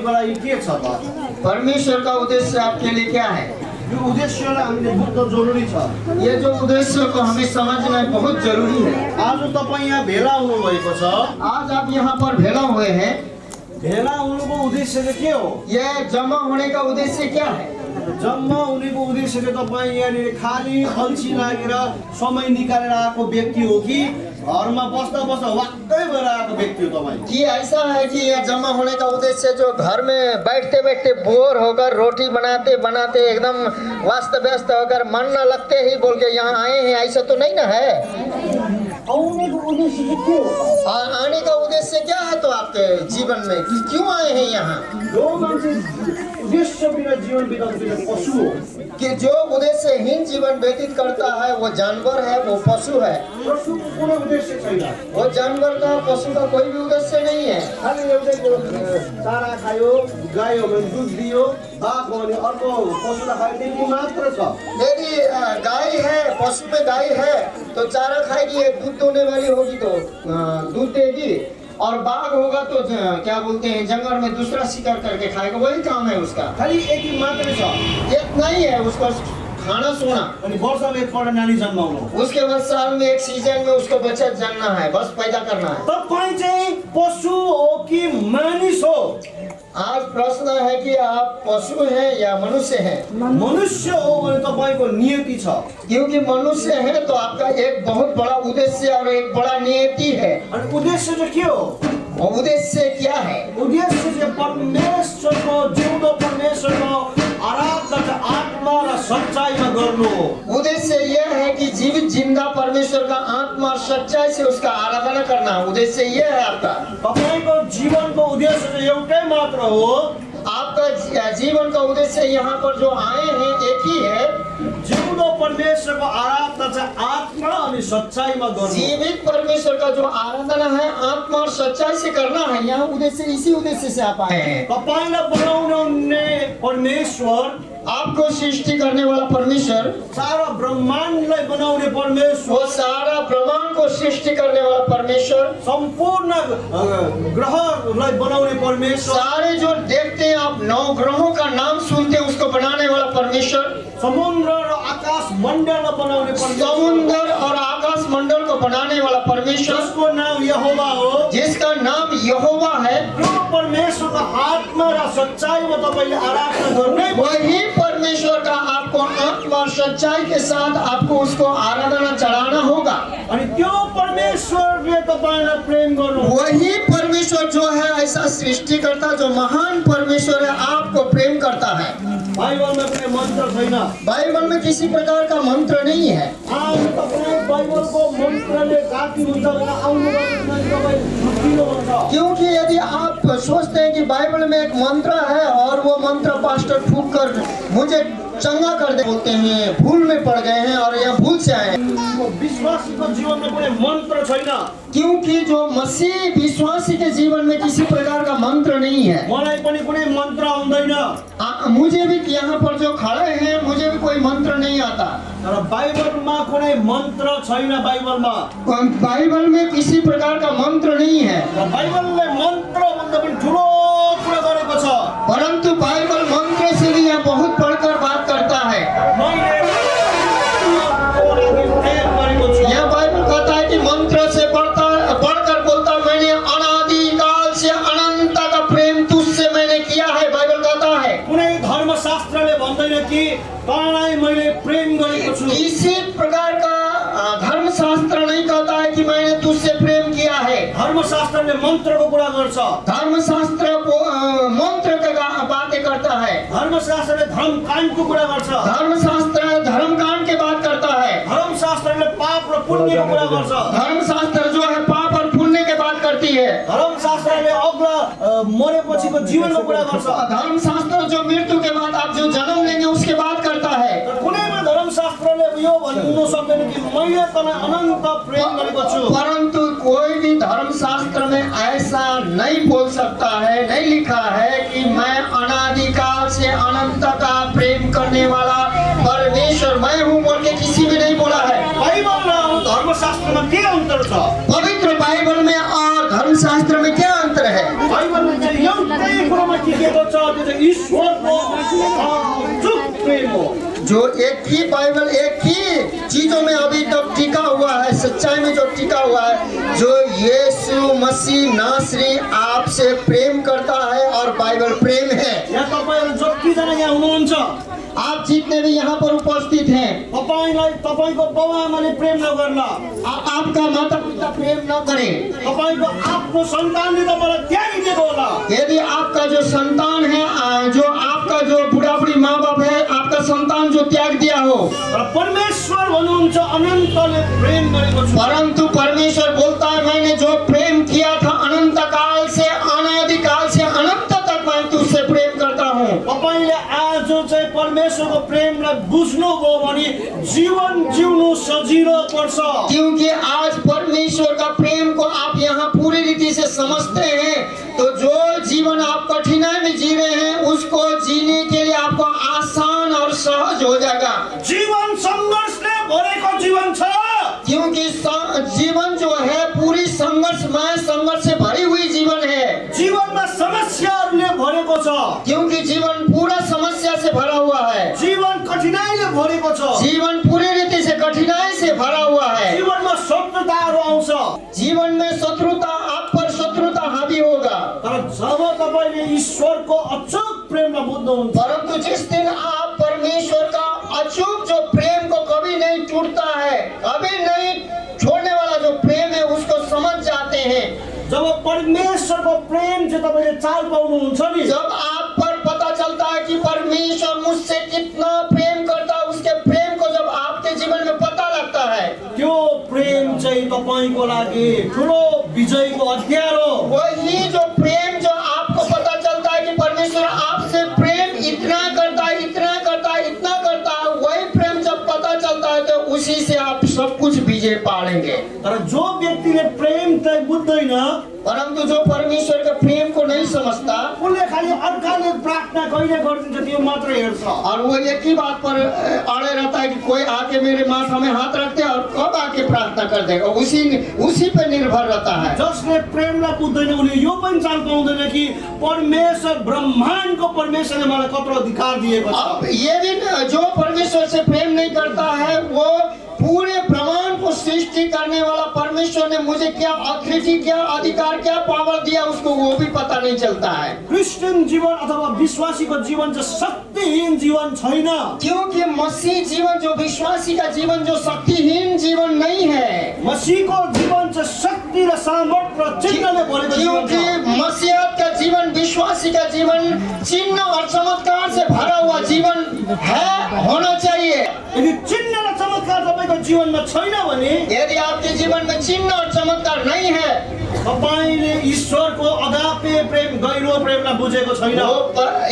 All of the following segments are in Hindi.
हामीको लागि के छ त? परमेश्वर का उद्देश्य आपके लिए क्या है? यो उद्देश्यलाई हामीले बुझ्न जरुरी छ। ये जो उद्देश्य को हमें समझना बहुत जरूरी है। आज तपाईँ यहाँ भेला हुनुभएको छ। आज आप यहाँ पर भेला हुए हैं। भेला हुनुको उद्देश्य चाहिँ के हो? यह जमा होने का उद्देश्य क्या है? जम्मा हुनेको उद्देश्य चाहिँ तपाईँ यहाँनिर खाली अल्छी लागेर समय निकालेर आएको व्यक्ति हो कि घरमा बस्दा बस्दा वाक्कै भएर आएको व्यक्ति हो तपाईँ? कि ऐसा है कि यह जमा होने का उद्देश्य जो घर में बैठते बैठते बोर होकर रोटी बनाते बनाते एकदम व्यस्त व्यस्त होकर मन न लगते ही बोल के यहाँ आए हैं, ऐसा तो नहीं ना है? आउने को उद्देश्य चाहिँ के हो? आने का उद्देश्य क्या है तो आपके जीवन में कि क्यों आए हैं यहाँ? जो मान्छे उद्देश्य बिना जीवन बिताउँछ पशु हो। कि जो उद्देश्यहीन जीवन व्यतीत करता है वो जानवर है, वो पशु है। पशुको कुनै उद्देश्य छैन। वो जानवर का पशु का कोई भी उद्देश्य नहीं है। खालि एउटै चारा खायो, गाई हो भने दुध दियो, बाघ हो भने अर्को पशुलाई खायो, त्यति मात्र छ। यदि गाय है, पशु में गाय है तो चारा खाएगी, दूध दोने वाली होगी तो दूध देगी, और बाघ होगा तो क्या बोलते हैं जंगल में दूसरा शिकार करके खाएगा, वही काम है उसका। खालि यति मात्रै छ। इतना ही है उसका खाना सोना। अनि वर्षमा एकपल्ट नानी जन्माउनु। उसके बाद साल में एक सीजन में उसको बच्चा जन्मना है, बस पैदा करना है। तपाईँ चाहिँ पशु हो कि मानिस हो? आज प्रश्न है कि आप पशु हैं या मनुष्य हैं? मनुष्य हो भने तपाईको नियति छ। क्योंकि मनुष्य है तो आपका एक बहुत बड़ा उद्देश्य और एक बड़ा नियति है। अनि उद्देश्य चाहिँ के हो? और उद्देश्य क्या है? उद्देश्य चाहिँ परमेश्वरको जिउँदो परमेश्वरको आराधना आत्मा र सच्चाइमा गर्नु हो। उद्देश्य यह है कि जीवित जिंदा परमेश्वर का आत्मा और सच्चाई से उसका आराधना करना। उद्देश्य यह है आपका। तपाईको जीवनको उद्देश्य चाहिँ एउटै मात्र हो। आपका जीवन का उद्देश्य यहाँ पर जो आए हैं एक ही है। जिउँदो परमेश्वरको आराधना चाहिँ आत्मा अनि सच्चाइमा गर्नु। जीवित परमेश्वर का जो आराधना है आत्मा और सच्चाई से करना है। यहाँ उद्देश्य इसी उद्देश्य से आप आए हैं। तपाईलाई बनाउने परमेश्वर, आपको सृष्टि करने वाला परमेश्वर, सारा ब्रह्माण्डलाई बनाउने परमेश्वर, वो सारा ब्रह्मांड को सृष्टि करने वाला परमेश्वर, सम्पूर्ण ग्रहलाई बनाउने परमेश्वर, सारे जो देखते हैं आप 9 ग्रहों का नाम सुनते हैं उसको बनाने वाला परमेश्वर, समुद्र र आकाश मण्डललाई बनाउने परमेश्वर, समुद्र और आकाश मंडल को बनाने वाला परमेश्वर, जसको नाम यहोवा हो, जिसका नाम यहोवा है, त्यो परमेश्वरको आत्मा र सच्चाइमा तपाईले आराधना गर्ने। वही परमेश्वर का आपको आत्मा और सच्चाई के साथ आपको उसको आराधना चढ़ाना होगा। अनि त्यो परमेश्वरले तपाईलाई प्रेम गर्नु। वही परमेश्वर जो है ऐसा सृष्टि करता जो महान परमेश्वर है आपको प्रेम करता है। बाइबलमा कुनै मन्त्र छैन। बाइबल में किसी प्रकार का मंत्र नहीं है। आज तपाईँ बाइबलको मन्त्रले जाति हुन्छ भने आउनु तपाईँ छुट्टिनु हुन्छ। क्योंकि यदि आप सोचते हैं कि बाइबल में एक मंत्र है और वो मंत्र पास्टर फूक कर मुझे चंगा कर दे बोलते हैं, भूल में पड़ गए हैं और यहाँ भूल से आए हैं। विश्वासीको जीवनमा कुनै मन्त्र छैन। क्योंकि जो मसीह विश्वासी के जीवन में किसी प्रकार का मंत्र नहीं है। मलाई पनि कुनै मन्त्र आउँदैन। मुझे भी यहाँ पर जो खड़े हैं मुझे भी कोई मंत्र नहीं आता। तर बाइबलमा कुनै मन्त्र छैन। बाइबल में किसी प्रकार का मंत्र नहीं है। बाइबलले मन्त्र भन्दा पनि ठुलो कुरा गरेको छ। परंतु बाइबल मंत्र से भी यहाँ बहुत बढ़कर बात करता है। यह बाइबल कहता है कि मंत्र से बढ़कर बोलता मैंने अनादिकाल से अनंत का प्रेम तुझसे मैंने किया है। बाइबल कहता है। कुनै धर्मशास्त्रले भन्दैन कि तँलाई मैले प्रेम गरेको छु। किसी प्रकार का धर्मशास्त्र नहीं कहता है कि मैंने तुझसे प्रेम किया है। धर्मशास्त्रले मन्त्रको कुरा गर्छ। धर्मशास्त्र मंत्र का बातें करता है। धर्मशास्त्रले धर्मकाण्डको कुरा गर्छ। धर्मशास्त्र धर्मकांड के बात करता है। धर्मशास्त्रले पाप र पुण्यको कुरा गर्छ। धर्मशास्त्र जो है पाप और पुण्य के बात करती है। धर्मशास्त्रले अग्ला मरेपछिको जीवनको कुरा गर्छ। धर्मशास्त्र जो मृत्यु के बाद आप जो जन्म लेंगे उसके बात करता है। कुनैमा धर्मशास्त्रले यो भन्नु सक्दैन कि मैले तँलाई अनन्त प्रेम गरेको छु। परंतु कोई भी धर्मशास्त्र में ऐसा नहीं बोल सकता है, नहीं लिखा है कि मैं अनादिकाल से अनंत का प्रेम करने वाला परमेश्वर मैं हूँ बोल के किसी भी नहीं बोला है। बाइबल र धर्मशास्त्रमा के अन्तर छ? पवित्र बाइबल में और धर्मशास्त्र में क्या अंतर है? बाइबलले चाहिँ एउटै कुरामा टिकेको त्यो चाहिँ ईश्वरको अचूक प्रेम हो। जो एक ही बाइबल एक ही चीजों में अभी तक टिका हुआ है, सच्चाई में जो टिका हुआ है, जो यीशु मसीह नासरी आपसे प्रेम करता है और बाइबल प्रेम है। यहाँ तपाईहरु जतिजना यहाँ हुनुहुन्छ, आप जितने भी यहाँ पर उपस्थित हैं, तपाईलाई तपाईको बाबुआमाले प्रेम नगर्ला, आपका माता पिता प्रेम न करें, तपाईको आफ्नो सन्तानले तपाईलाई त्यागिदिएको होला। यदि आपका जो संतान है, जो आपका जो बुढ़ा बुढ़ी माँ बाप है, आपका संतान जो त्याग दिया हो, र परमेश्वर भन्नुहुन्छ अनन्तले प्रेम गरेको छु। परंतु परमेश्वर बोलता है मैंने जो प्रेम किया था अनंत काल से अनादि काल से अनंत तक मैं तुझसे प्रेम करता हूँ। तपाईले आज चाहिँ परमेश्वरको प्रेमलाई बुझ्नुभयो भने जीवन जिउनु सजिलो पर्छ। क्योंकि आज परमेश्वर का प्रेम को आप यहाँ पूरी रीति से समझते हैं, तो जो जीवन आप कठिनाई में जी रहे हैं उसको जीने के लिए आपको आसान और सहज हो जाएगा। जीवन संघर्षले भरेको जीवन छ। क्योंकि जीवन जो है पूरी संघर्षमय, संघर्ष से भरी हुई जीवन है। जीवनमा समस्याहरूले भरेको छ। क्योंकि जीवन पूरा समस्या से भरा हुआ है। जीवन कठिनाइले भरेको छ। जीवन पूरी रीति से कठिनाई से भरा हुआ है। जीवनमा शत्रुताहरू आउँछ। जीवन में शत्रुता, आप पर शत्रुता हावी होगा। तर जब तपाईले ईश्वरको अचूक प्रेमलाई बुझ्नुहुन्छ, परंतु जिस दिन आप परमेश्वर का अचूक जो प्रेम को कभी नहीं टूटता है, कभी नहीं छोड़ने वाला जो प्रेम है उसको समझ जाते हैं, जब परमेश्वरको प्रेम चाहिँ तपाईले चाल पाउनुहुन्छ नि, जब आप पर पता चलता है कि परमेश्वर मुझसे कितना प्रेम करता है, उसके प्रेम को जब आपके जीवन में पता लगता है, त्यो प्रेम चाहिँ तपाईको लागि ठुलो विजयको हतियार हो। वही जो प्रेम जो आपको पता चलता है कि परमेश्वर आपसे प्रेम इतना करता है, इतना करता है, इतना करता है, वही प्रेम जब पता चलता है तो उसी से आप सब कुछ विजय पा लेंगे। तर जो व्यक्तिले प्रेम चाहिँ बुझ्दैन, परंतु जो परमेश्वर के प्रेम को नहीं समझता, उसले खाली अर्काले प्रार्थना कहिले गरिदिन्छ त्यो मात्र हेर्छ। और वो एक ही बात पर अड़े रहता है कि कोई आके मेरे माथा में हाथ रखते और कब आके प्रार्थना कर देगा, उसी पे निर्भर रहता है। जसले प्रेमलाई बुझ्दैन उसले यो पनि चाल पाउँदैन कि परमेश्वर ब्रह्माण्डको परमेश्वरले मलाई कत्रो अधिकार दिएको छ। अब ये भी जो परमेश्वर से प्रेम नहीं करता है, वो पूरे ब्रह्मांड को सृष्टि करने वाला परमेश्वर ने मुझे क्या अथॉरिटी, क्या अधिकार, क्या पावर दिया, उसको वो भी पता नहीं चलता है। क्रिस्चियन जीवन अथवा विश्वासीको जीवन चाहिँ शक्तिहीन जीवन छैन। क्योंकि मसीह जीवन, जो विश्वासी का जीवन, जो शक्तिहीन जीवन नहीं है। मसीहको जीवन चाहिँ शक्ति र सामर्थ र चिन्हले भरेको जीवन क्योंकि छ। मसीहत का जीवन, विश्वासी का जीवन चिन्ह और चमत्कार से भरा हुआ जीवन है, होना चाहिए। यदि चिन्ह र चमत्कार तपाईको जीवनमा छैन भने, यदि आपके जीवन में चिन्ह और चमत्कार नहीं है, तपाईले ईश्वरको अगापे प्रेम, गहिरो प्रेमलाई बुझेको छैन।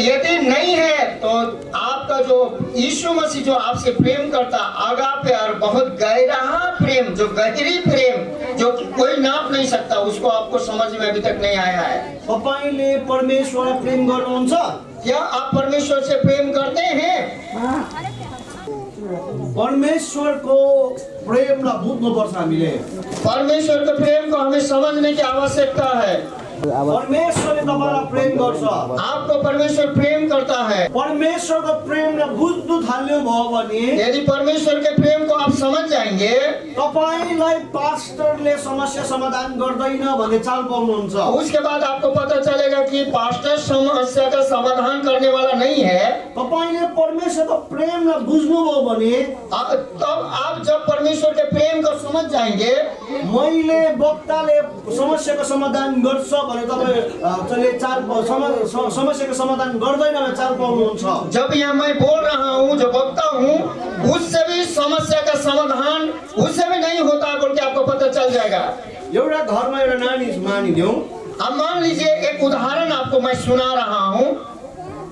यदि नहीं है तो आपका जो यीशु मसीह जो आपसे प्रेम करता, अगापे और बहुत गहरा प्रेम, जो गहरी प्रेम जो कोई नाप नहीं सकता, उसको आपको समझ में अभी तक नहीं आया है। तपाईले परमेश्वरलाई प्रेम गर्नुहुन्छ? क्या आप परमेश्वर से प्रेम करते हैं? परमेश्वरको प्रेमलाई बुझ्नुपर्छ हामीले। परमेश्वर के प्रेम को हमें समझने की आवश्यकता है। परमेश्वरले तपाईलाई प्रेम गर्छ। आपको परमेश्वर प्रेम करता है। परमेश्वरको प्रेमलाई बुझ्नु थाल्यो भयो भने, यदि परमेश्वर के प्रेम को आप समझ जाएंगे, तपाईलाई पास्टरले समस्या समाधान गर्दैन भन्ने चाल पाउनुहुन्छ। उसके बाद आपको पता चलेगा कि पास्टर समस्या का समाधान करने वाला नहीं है। तपाईले परमेश्वरको प्रेमलाई बुझ्नुभयो भने, तब आप जब परमेश्वर के प्रेम को समझ जाएंगे, मैले वक्ताले समस्याको समाधान गर्छ भने तपाईले चाल समस्याको समाधान गर्दैन भने चाल पाउनुहुन्छ। जब यहाँ मैं बोल रहा हूँ, जो वक्ता हूँ, उससे भी समस्या का समाधान उससे भी नहीं होता बोल के आपको पता चल जाएगा। एउटा घरमा एउटा नानी मानिदिउँ। अब मान लीजिए एक उदाहरण आपको मैं सुना रहा हूँ।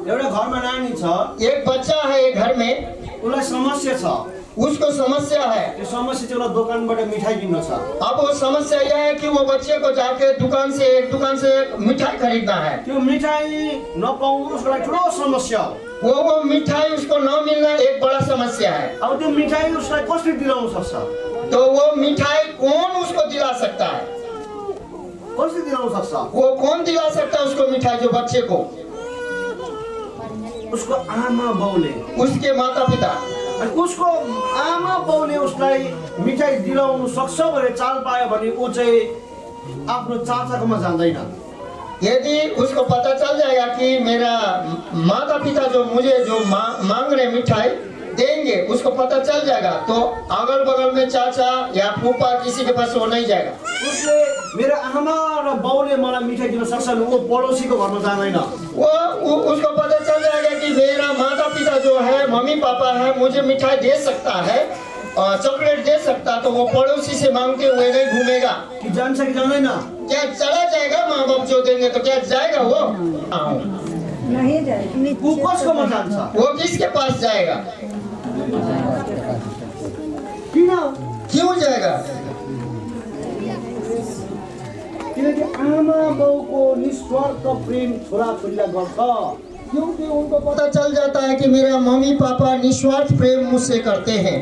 एउटा घरमा नानी छ, एक बच्चा है एक घर में, उसलाई समस्या छ। उसको समस्या है, त्यो समस्या चाहिँ एउटा दोकानबाट मिठाई किन्नु छ। अब वो समस्या यह है कि वो बच्चे को जाके एक दुकान से मिठाई खरीदना है। त्यो मिठाई नपाउनु उसको लागि ठुलो समस्या हो। वो मिठाई उसको न मिलना एक बड़ा समस्या है। अब त्यो मिठाई उसलाई कसरी दिलाउन सक्छ? तो वो मिठाई कौन उसको दिला सकता है? कसरी दिलाउन सक्छ? वो कौन दिला सकता है उसको मिठाई, जो बच्चे को? उसको आमा बाउले उसके माता पिता अनि उसको आमा बाउले उसलाई मिठाई दिलाउनु सक्छ भने चाल पायो भने ऊ चाहिँ आफ्नो चाचाकोमा जाँदैन। यदि उसको पता चल जाएगा कि मेरा माता पिता जो मुझे जो मांग रहे मिठाई देंगे, उसको पता चल जाएगा तो अगल बगल में चाचा या फूफा किसी के पास वो नहीं जाएगा। उसले मेरो आमा र बाउले मलाई मिठाई दिन सक्छन्, ऊ पडोसीको घरमा जाँदैन। वो उसको पता चल जाएगा कि मेरा माता पिता जो है, मम्मी पापा है, मुझे मिठाई दे सकता है, चॉकलेट दे सकता, तो वो पड़ोसी से मांगते हुए नहीं घूमेगा। कि जान्छ कि जाँदैन? क्या चला जाएगा? माँ बाप जो देंगे तो क्या जाएगा वो? नहीं जाएगा। ऊ कसकोमा जान्छ? वो किसके पास जाएगा? किन? क्यों जाएगा? किनकि आमा बाउको निस्वार्थ प्रेम छोराछोरीलाई गर्छ। क्योंकि उनको पता चल जाता है कि मेरा मम्मी पापा निस्वार्थ प्रेम मुझसे करते हैं।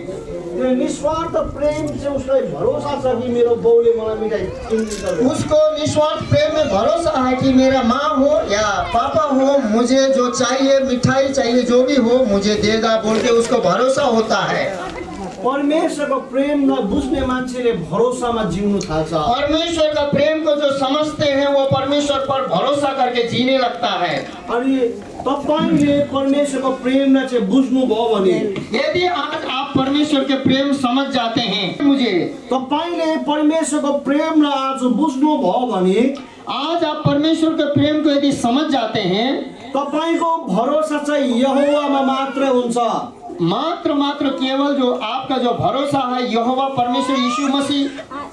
त्यो निस्वार्थ प्रेम चाहिँ उसलाई भरोसा छ कि मेरो बाउले मलाई मिठाई किनिदिन्छ। उसको निस्वार्थ प्रेम में भरोसा है कि मेरा माँ हो या पापा हो, मुझे जो चाहिए, मिठाई चाहिए, जो भी हो मुझे देगा बोल के उसको भरोसा होता है। परमेश्वरको प्रेमलाई बुझ्ने मान्छेले भरोसामा जिउनु थाल्छ। परमेश्वर का प्रेम को जो समझते हैं वो परमेश्वर पर भरोसा करके जीने लगता है। अनि तपाईले परमेश्वरको प्रेमलाई चाहिँ बुझ्नुभयो भने, यदि आज आप परमेश्वर के प्रेम समझ जाते हैं, मुझे तपाईले परमेश्वरको प्रेमलाई आज बुझ्नुभयो भने, आज आप परमेश्वर के प्रेम को यदि समझ जाते हैं, तपाईको भरोसा चाहिँ यहोवामा मात्र हुन्छ। मात्र केवल जो आपका जो भरोसा है यहोवा परमेश्वर यीशु मसीह,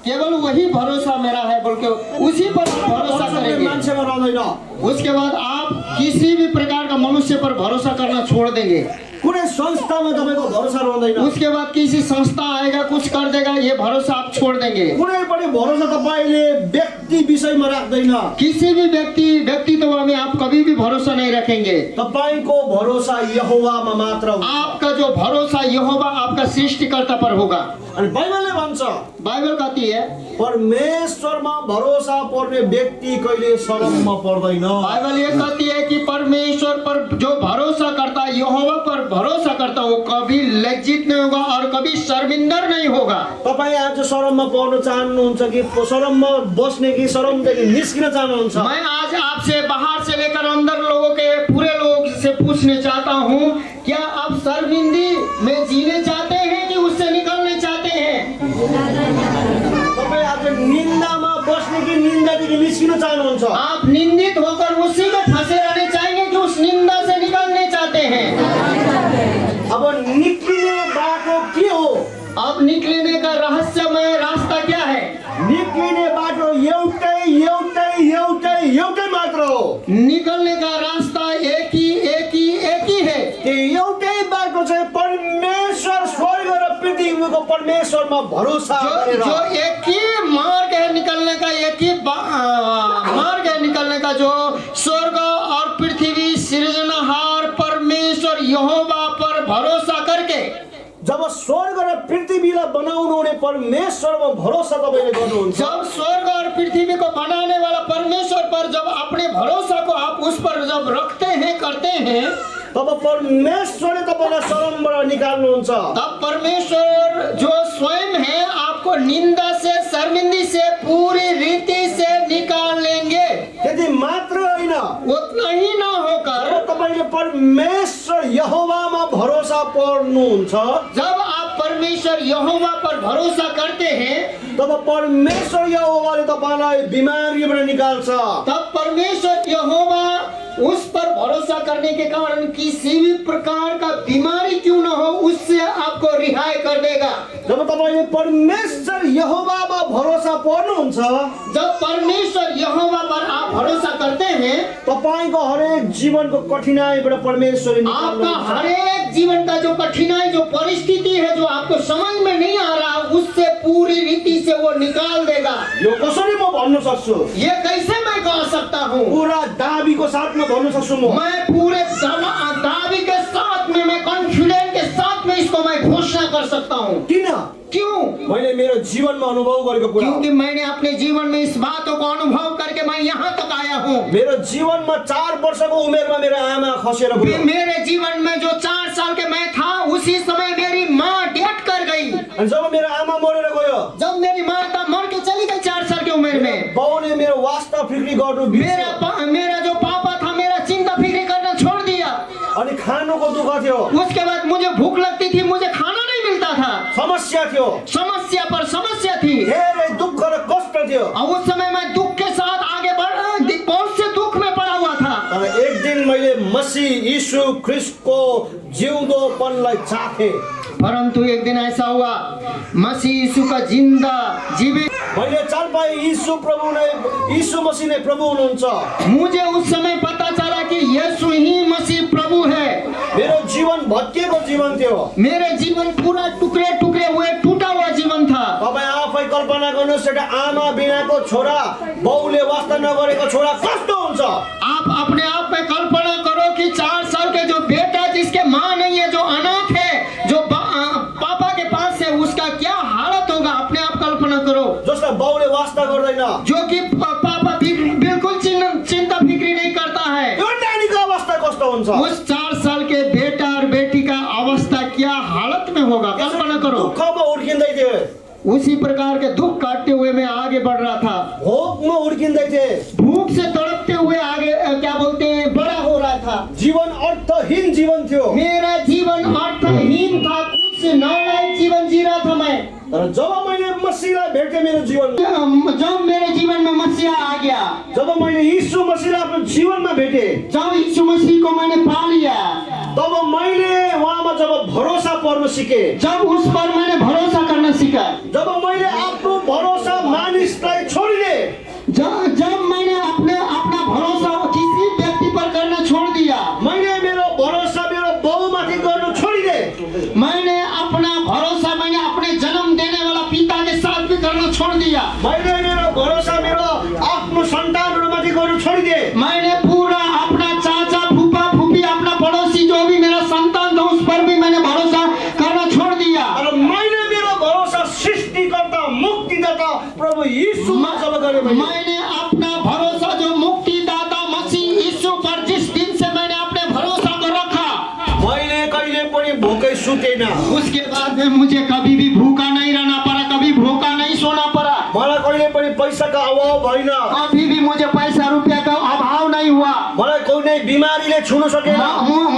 केवल वही भरोसा मेरा है बोल के उसी पर भरोसा करेंगे। मान्छेमा रहँदैन। उसके बाद आप किसी भी प्रकार का मनुष्य पर भरोसा करना छोड़ देंगे। कुनै संस्थामा तपाईको भरोसा रहँदैन। उसके बाद किसी संस्था आएगा कुछ कर देगा, ये भरोसा आप छोड़ देंगे। कुनै पनि भरोसा तपाईले व्यक्ति विषयमा राख्दैन। किसी भी व्यक्तित्व में आप कभी भी भरोसा नहीं रखेंगे। तपाईको भरोसा यहोवामा मात्र हो। आपका जो भरोसा यहोवा आपका सृष्टिकर्ता पर होगा। अनि बाइबलले भन्छ, बाइबल कहती है परमेश्वरमा भरोसा पर्ने व्यक्ति कहिले शरममा पर्दैन। बाइबल ये कहती है कि परमेश्वर पर जो भरोसा करता है, यहोवा पर भरोसा करता है, वो कभी लज्जित नहीं होगा और कभी शर्मिंदर नहीं होगा। तपाई आज शरममा पर्न चाहनुहुन्छ कि शरममा बस्ने कि शरमदेखि निस्किन चाहनुहुन्छ? मैं आज आपसे बाहर से लेकर अंदर लोगों के पूरे लोग से पूछने चाहता हूँ, क्या आप शर्मिंदी में जीने चाहते हैं कि उससे निकलने चाहते हैं? तपाई आज निन्दामा बस्ने कि निन्दादेखि निस्किन चाहनुहुन्छ? आप निंदित होकर उसी में फंसे रहने चाहेंगे कि उस निंदा से निकलने चाहते हैं? अब निक्लिने बाटो के हो? अब निकलने का रहस्यमय रास्ता क्या है? निक्लिने बाटो एउटै मात्र हो। निकलने का रास्ता एक ही है। त्यो एउटै बाटो चाहिँ परमेश्वर स्वर्ग र पृथ्वीको परमेश्वरमा भरोसा गरेर। जो एक ही मार्ग है निकलने का, एक ही मार्ग है निकलने का, जो स्वर्ग और पृथ्वी सृजनहार परमेश्वर यहोवा पर भरोसा करके, जब स्वर्ग र पृथ्वीलाई बनाउनु हुने परमेश्वरमा भरोसा तपाईले गर्नुहुन्छ, जब स्वर्ग और पृथ्वी को बनाने वाला परमेश्वर पर जब अपने भरोसा को आप उस पर जब रखते हैं, करते हैं, तब परमेश्वरले तपाईलाई शरमबाट निकाल्नुहुन्छ। तब परमेश्वर जो स्वयं है आपको निंदा से, शर्मिंदी से पूरी रीति से निकाल लेंगे। त्यति मात्र होइन, उतना ही ना होकर जब तपाईले परमेश्वर यहोवामा भरोसा पर्नुहुन्छ, जब आप परमेश्वर यहोवा पर भरोसा करते हैं, तब परमेश्वर यहोवाले तपाईलाई बिमारीबाट निकाल्छ। तब परमेश्वर यहोवा उस पर भरोसा करने के कारण किसी भी प्रकार का बीमारी क्यों ना हो, उससे आपको रिहाई कर देगा। जब तपाईले परमेश्वर यहोवामा भरोसा पर्नुहुन्छ, जब परमेश्वर यहोवा पर आप भरोसा करते हैं, तपाईको हरेक जीवनको कठिनाइबाट परमेश्वरले आपका निकाल्नुहुन्छ। हरेक जीवन का जो कठिनाई, जो परिस्थिति है, जो आपको समझ में नहीं आ रहा, उससे पूरी रीति से वो निकाल देगा। यो कसरी म भन्न सक्छु? ये कैसे मैं कह सकता हूँ? पूरा दाबीको साथमा भन्न सक्छु म। मैं पूरे दावी के साथ में, मैं कॉन्फिडेंट के साथ में इसको मैं घोषणा कर सकता हूँ। किन? क्यों? मैले मेरो जीवनमा अनुभव गरेको कुरा हो। क्योंकि मैंने अपने जीवन में इस बातों को अनुभव करके मैं यहाँ तक आया हूँ। मेरो जीवनमा 4 वर्षको उमेरमा मेरो आमा खसेर गयो। मेरे जीवन में जो 4 साल के मैं था उसी समय मेरी माँ डेथ कर गई। अनि जब मेरो आमा मरेर गयो, जब मेरी माता मर के चली गई 4 साल की उम्र में, बाउले मेरो वास्ता फिक्री गर्नु बिर्स्यो। मेरा जो पापा था मेरा चिंता फिक्री करना छोड़ दिया। अनि खानुको दुःख थियो, उसके बाद मुझे भूख लगती थी, मुझे खाना नहीं मिलता था। समस्या थियो, समस्या पर समस्या थी। धेरै दुःख र कष्ट थियो। और उस समय मैं दुख के साथ आगे बढ़ बहुत से दुख में पड़ा हुआ था। तर एक दिन मैले मसीह यीशु ख्रिस्टको जिउँदोपनलाई चाखे। परंतु एक दिन ऐसा हुआ, मसीह यीशु का जिंदा जीवित मैले चाल पाएँ यीशु मसीह नै प्रभु हुनुहुन्छ। मुझे उस समय पता चला कि यीशु ही मसीह प्रभु है। मेरो जीवन भत्किएको जीवन थियो। मेरे जीवन पूरा टुकड़े टुकड़े हुए टूटा हुआ जीवन था। तपाईँ आफै कल्पना गर्नुहोस्, एउटा आमा बिनाको छोरा, बाउले वास्ता नगरेको छोरा कस्तो हुन्छ। आप अपने आप में कल्पना करो कि 4 साल के जो बेटा जिसके माँ नहीं है, जो अनाथ है, जो पापा के पास है, उसका क्या हालत होगा। अपने आप कल्पना करो। जसलाई बाउले वास्ता गर्दैन, जो कि पापा बिल्कुल चिंता फिक्री नहीं करता है, त्यो नानीको अवस्था कस्तो हुन्छ। उस 4 साल के बेटा और बेटी का अवस्था क्या हालत में होगा, कल्पना करो। दुःखमा हुर्किँदै थिए, उसी प्रकार के दुख काटते हुए मैं आगे बढ़ रहा था। भोकमा हुर्किँदै थिए, भूख से तड़पते हुए आगे क्या बोलते हैं, बड़ा हो रहा था। जीवन अर्थहीन जीवन थियो। मेरा जीवन अर्थहीन था, कुछ नालायक जीवन जी रहा था मैं। तर जब मैले मसीहलाई भेटेँ मेरो जीवन, जब मेरे जीवन में मसीहा आ गया, जब मैले यीशु मसीहलाई आफ्नो जीवनमा भेटेँ, जब यीशु मसीह को मैंने पा लिया, तब मैले उहाँमा जब भरोसा पर्न सिकेँ, जब उस पर मैंने भरोसा करना सीखा, जब मैले आफ्नो भरोसा मानिसलाई छोडिदिएँ, जब मैंने अपना भरोसा किसी व्यक्ति पर करना छोड़ दिया, मैले मेरो भरोसा मेरो बाउमाथि गर्नु छोडिदिएँ, मैंने अपना भरोसा अपने जन्म देने वाला पिता के साथ भी करना छोड़ दिया, मैले मेरो भरोसा मेरो आफ्नो सन्तानहरूमाथि गर्नु छोडिदिएँ, मैंने पूरा अपना चाचा फूफा फूफी अपना पड़ोसी जो भी मेरा संतान था उस पर भी मैंने भरोसा करना छोड़ दिया। र मैले मेरो भरोसा सृष्टिकर्ता मुक्तिदाता प्रभु यीशुमा जब गरेँ, मैंने अपना भरोसा जो मुक्तिदाता मसीह यीशु पर जिस दिन से मैंने अपने भरोसा को रखा, मैले कहिले पनि भोकै सुतेन। उसके बाद में मुझे कभी भी भूखा नहीं रहना पड़ा, कभी भूखा नहीं सोना पड़ा, मलाई कहिले पनि पैसाको अभाव भएन, कभी भी मुझे पैसा रुपया का अभाव नहीं हुआ, मलाई कुनै बिमारीले छुन सकेन,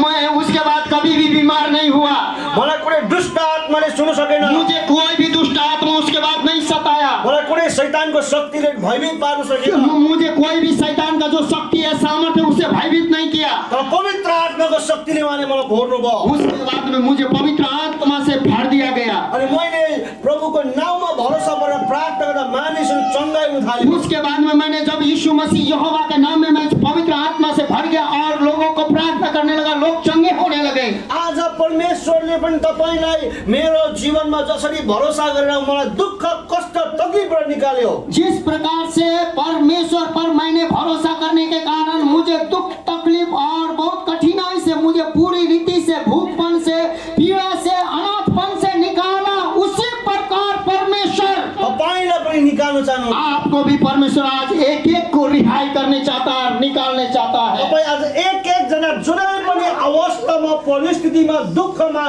मैं उसके बाद कभी भी बीमार नहीं हुआ, मलाई कुनै दुष्ट आत्माले छुन सकेन, मुझे कोई भी दुष्ट आत्मा उसके बाद नहीं सताया, मलाई कुनै शैतानको शक्तिले भयभीत पार्न सकेन, मुझे कोई भी शैतान का जो शक्ति है सामर्थ्य उसे भयभीत नहीं किया। तर पवित्र आत्माको शक्तिले उहाँले मलाई भर्नु भयो। उसके बाद में मुझे पवित्र आत्मा से भर दिया गया। अनि मैले प्रभुको नाममा भरोसा गरेर प्रार्थना गर्दा मानिसहरू चङ्गाइ हुन थाले। उसके बाद में मैंने जब यीशु मसीह यहोवा के नाम में मैं पवित्र आत्मा से भर गया और लोगों को प्रार्थना करने लगा, लोग चंगे होने लगे। आज परमेश्वरले पनि तपाईलाई मेरो जीवनमा जसरी भरोसा गरेर मलाई दुःख कष्ट तकलीफबाट निकाल्यो, जिस प्रकार से परमेश्वर पर मैंने भरोसा करने के कारण मुझे दुख तकलीफ और बहुत कठिनाई से मुझे पूरी रीति से भूखपन से पीड़ा से अनाथपन से निकाला, उसी प्रकार परमेश्वर तपाईलाई पनि निकाल्न चाहनु। आपको भी परमेश्वर आज एक एक को रिहाई करने चाहता है, निकालने चाहता है। तपाई आज एक एक जना जुनै पनि अवस्थामा परिस्थितिमा दुःखमा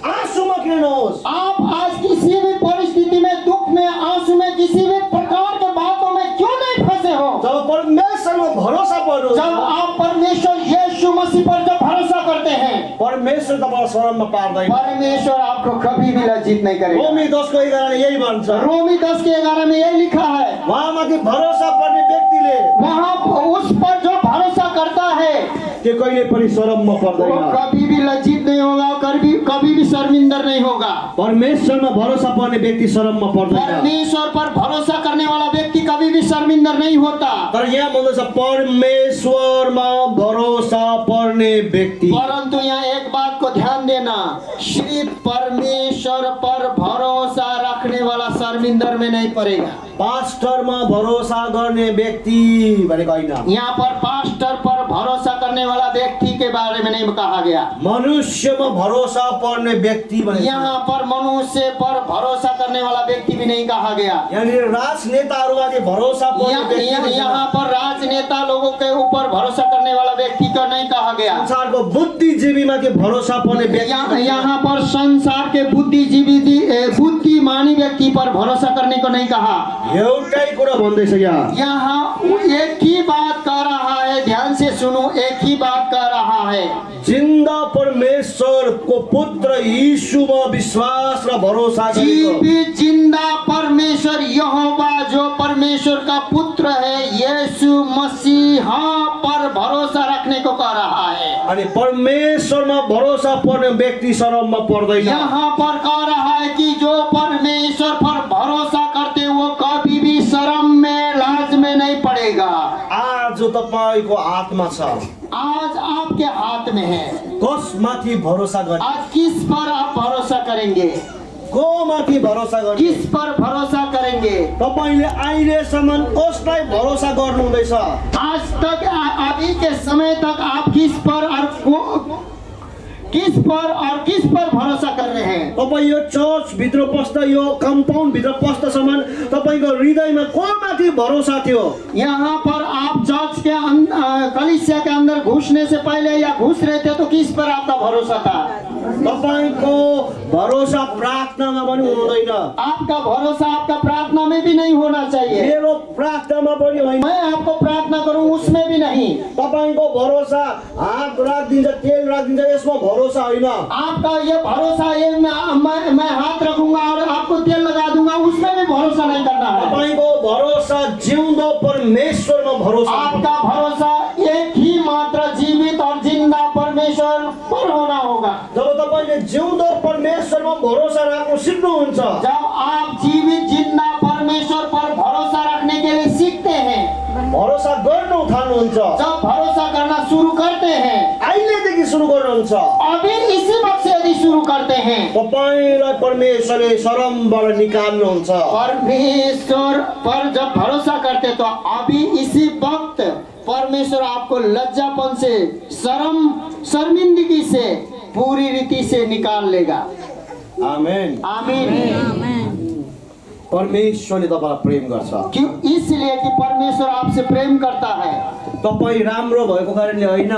आँसुमा किन नहोस्, आप आज किसी भी परिस्थिति में दुख में आंसू में किसी भी प्रकार के बातों में क्यों नहीं फंसे हो, जब परमेश्वरमा भरोसा पर्नु, जब आप परमेश्वर यीशु मसीह पर जब भरोसा करते हैं, परमेश्वर तपाईलाई शरणमा पार्दैन। परमेश्वर आपको कभी भी लज्जित नहीं करेगा। रोमी 10:11 यही भन्छ, रोमी 10:11 में यही लिखा है, उहाँमाथि भरोसा पर्ने व्यक्तिले वहाँ उस पर जो भरोसा करता है त्यो कहिले पनि शरममा वो पर्दैन। कभी भी लज्जित नहीं होगा, कभी भी शर्मिंदर नहीं होगा। परमेश्वरमा भरोसा पर्ने व्यक्ति शरममा पर्दैन। परमेश्वर पर भरोसा करने वाला व्यक्ति कभी भी शर्मिंदर नहीं होता। तर यहाँ भन्दछ परमेश्वरमा भरोसा पर्ने व्यक्ति। परंतु यहाँ एक बात को ध्यान देना, सिर्फ परमेश्वर पर भरोसा रखने वाला शर्मिंदर दरमिंदर में नहीं पड़ेगा। पास्टरमा भरोसा गर्ने व्यक्ति भनेको होइन, यहाँ पर पास्टर पर भरोसा करने वाला व्यक्ति के बारे में नहीं कहा गया। मनुष्यमा भरोसा पर्ने व्यक्ति भनेको यहाँ पर मनुष्य पर भरोसा करने वाला व्यक्ति भी नहीं कहा गया। यहाँनिर राजनेताहरूमाथि भरोसा पर्ने व्यक्ति भनेको यहाँ पर राजनेता लोगों के ऊपर भरोसा करने वाला व्यक्ति को नहीं कहा गया। संसारको बुद्धिजीवीमाथि भरोसा पर्ने व्यक्ति यहाँ पर संसार के बुद्धिमानी व्यक्ति पर भरोसा करने को नहीं कहा। एउटै कुरा भन्दैछ यहाँ एक ही बात कह रहा है, ध्यान से सुनो, एक ही बात कह रहा है। जिन्दा परमेश्वरको पुत्र यीशुमा विश्वास र भरोसा गरेको। जीवित जिंदा परमेश्वर यहोवा जो परमेश्वर का पुत्र है यीशु मसीह पर भरोसा रखने को कह रहा है। अनि परमेश्वरमा भरोसा पर्ने व्यक्ति शरममा पर्दैन। यहाँ पर कह रहा है कि जो परमेश्वर पर भरोसा करते वो कभी भी शर्म में लाज में नहीं पड़ेगा। आज तपाईको हातमा छ, आज आपके हाथ में है। कसमाथि भरोसा गर्ने, आज किस पर आप भरोसा करेंगे, को माथि भरोसा गर्ने, किस पर भरोसा करेंगे। तपाईले अहिलेसम्म कसलाई भरोसा गर्नु हुँदैछ? आज तक अभी के समय तक आप किस पर भरोसा कर रहे हैं। तपाई यो चर्च भित्र पस्दा, यो कम्पाउन्ड भित्र पस्दासम्म तपाईको हृदयमा को माथि भरोसा थियो? यहाँ पर आप चर्च के कलीसिया के अंदर घुसने से पहले या घुस रहे थे तो किस पर आपका भरोसा था? तपाईको भरोसा प्रार्थनामा पनि हुँदैन। आपका भरोसा आपका प्रार्थना में भी नहीं होना चाहिए। मेरो प्रार्थनामा पनि होइन, मैं आपको प्रार्थना करूं उसमें भी नहीं। तपाईको भरोसा हात राखिदिन्छ, तेल राखिदिन्छ, यसमा भरोसा होइन। आपका ये भरोसा ये मैं हाथ रखूंगा और आपको तेल लगा दूंगा, उसमें भी भरोसा नहीं करना है। तपाईको भरोसा जिउँदो परमेश्वरमा भरोसा। आपका भरोसा एक ही मात्र जीवित और जिंदा परमेश्वर पर होना होगा। जब तपाईले जिउँदो परमेश्वरमा भरोसा राख्नु सिक्नुहुन्छ, जब आप जीवित जिंदा परमेश्वर पर भरोसा रखने के लिए सीखते हैं, भरोसा गर्नु थाल्नुहुन्छ, जब भरोसा करना शुरू करते हैं, अहिलेदेखि सुरु गर्नुहुन्छ, अभी इसी वक्त से यदि शुरू करते हैं, तपाईलाई परमेश्वरले शरमबाट निकाल्नुहुन्छ। परमेश्वर पर जब भरोसा करते तो अभी इसी वक्त परमेश्वर आपको लज्जापन से, शर्मिंदगी से पूरी रीति से निकाल लेगा। आमेन। आमीन। परमेश्वरले तपाईलाई प्रेम गर्छ। क्यों? इसलिए कि परमेश्वर आपसे प्रेम करता है। तपाई राम्रो भएको कारणले होइन,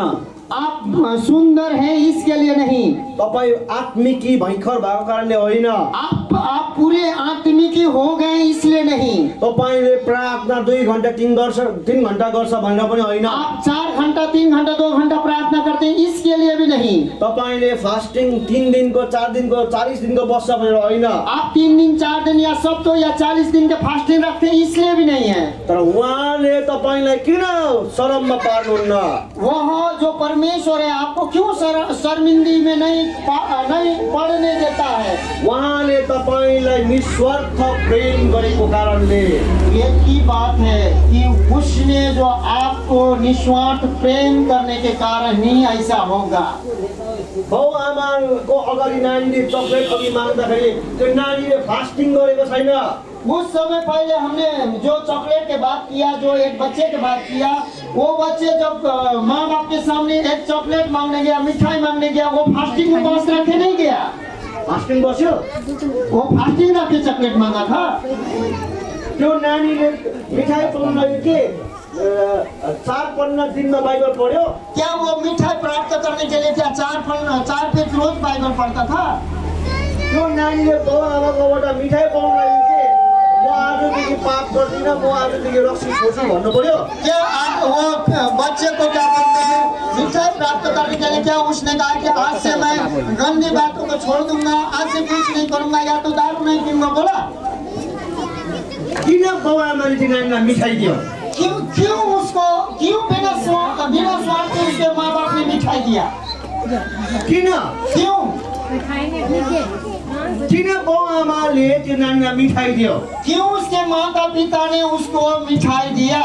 आप सुंदर हैं इसके लिए नहीं, तपाई आत्मिकी भयंकर भएको कारणले होइन, आप पूरे आत्मिकी हो गए इसलिए नहीं, तपाईले प्रार्थना 2 घण्टा 3 घण्टा गर्छ भनेर पनि होइन, आप 4 घंटा 3 घंटा 2 घंटा प्रार्थना करते हैं इसके लिए भी नहीं, तपाईले फास्टिङ 3 दिनको 4 दिनको 40 दिनको बस्छ भनेर होइन, आप 3 दिन 4 दिन या सप्ताह या 40 दिन के फास्टिंग रखते हैं इसलिए भी नहीं है। तर उहाँले तपाईलाई किन शरममा पार्नुहुन्न? वह जो परमेश्वर है आपको क्यों शर्मिंदगी में नहीं पड़ने देता है? उहाँले तपाईलाई निस्वार्थ प्रेम गरेको कारणले। एक ही बात है कि उसने जो आपको निस्वार्थ प्रेम करने के कारण ही ऐसा होगा। बाउ आमाको अगाडि नानीले चक्लेट अघि माग्दाखेरि त्यो नानीले फास्टिङ गरेको छैन। कुछ समय पहले हमने जो चॉकलेट के बात किया, जो एक बच्चे के बात किया, वो बच्चे जब माँ बाप के सामने एक चॉकलेट मांगने गया, मिठाई मांगने गया, वो फास्टिंग उपवास रखे नहीं गया। फास्टिङ बस्यो, वो फास्टिंग रखे चॉकलेट मांगा था। त्यो नानीले मिठाई पाउन के 4 दिनमा बाइबल पढ्यो? क्या वो मिठाई प्राप्त करने के लिए क्या 4 पेज रोज बाइबल पढ़ता था? त्यो नानीले बाउ आमाकोबाट मिठाई पाउन लागि के म आजदेखि पाप गर्दिनँ, म आजदेखि रक्सी छोड्छु भन्नु पर्यो? क्या वो बच्चे को क्या बोलते हैं, मिठाई प्राप्त करने के लिए क्या उसने कहा कि आज से मैं गंदी बातों को छोड़ दूंगा, आज से कुछ नहीं करूंगा, या तो दारू नहीं पीऊंगा, बोला? किन बाउ आमाले त्यो नानीलाई मिठाई दियो? क्यों बिना स्वार्थ के उसके माँ बाप ने मिठाई दिया? किन बाउ आमाले त्यो नानीलाई मिठाई दियो? क्यों उसके माता पिता ने उसको मिठाई दिया?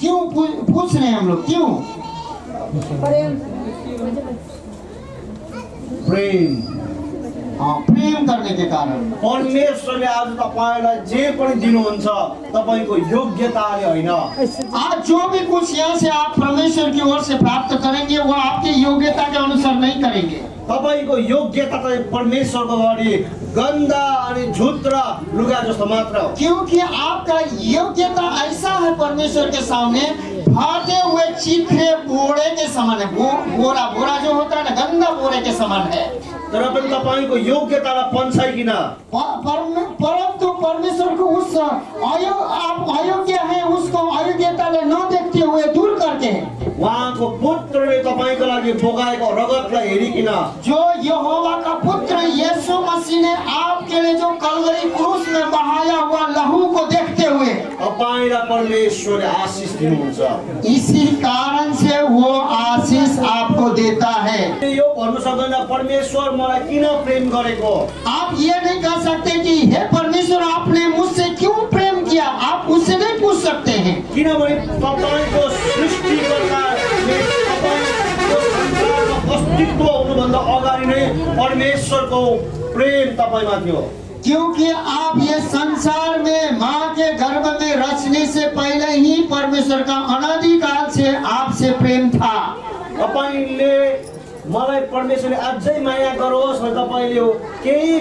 क्यों पूछ रहे हैं हम लोग, क्यों? प्रेम। प्रेम करने के कारण। परमेश्वरले आज तपाईलाई जे पनि दिनुहुन्छ तपाईको योग्यताले होइन। आज जो भी कुछ यहाँ से आप परमेश्वर की ओर से प्राप्त करेंगे वो आपकी योग्यता के अनुसार नहीं करेंगे। तपाईको योग्यता चाहिँ परमेश्वरको अगाडि गन्दा अनि झुत्रा लुगा जस्तो मात्र हो। क्योंकि आपका योग्यता ऐसा है परमेश्वर के सामने फाटे हुए चीखे बोरे के समान है। बोरा बोरा जो होता है ना, गंदा बोरे के समान है। तर पनि तपाईको योग्यतालाई पन्छाइकिन परंतु परमेश्वर को उस आप अयोग्य है उसको अयोग्यता ले न देखते हुए दूर करके उहाँको पुत्रले तपाईको लागि बोकाएको रगतलाई हेरिकिन जो यहोवा का पुत्र यीशु मसीह ने आपके लिए जो कलवरी क्रूस में बहाया हुआ लहू को देखते हुए तपाईलाई परमेश्वरले आशीष दिनुहुन्छ। इसी कारण से वो आशीष आपको देता है। यो भन्नु सक्दैन परमेश्वर मलाई किन प्रेम गरेको। आप ये नहीं कह सकते कि हे परमेश्वर आपने मुझसे क्यों प्रेम किया, आप उससे नहीं पूछ सकते हैं। किनभने तपाईको सृष्टिकर्ताले तपाईको संसारमा अस्तित्व हुनुभन्दा अगाडि नै परमेश्वरको प्रेम तपाईमा थियो। क्योंकि आप ये संसार में माँ के गर्भ में रचने से पहले ही परमेश्वर का अनादिकाल से आपसे प्रेम था। तपाईले मलाई परमेश्वरले अझै माया गरोस् भनेर तपाईले केही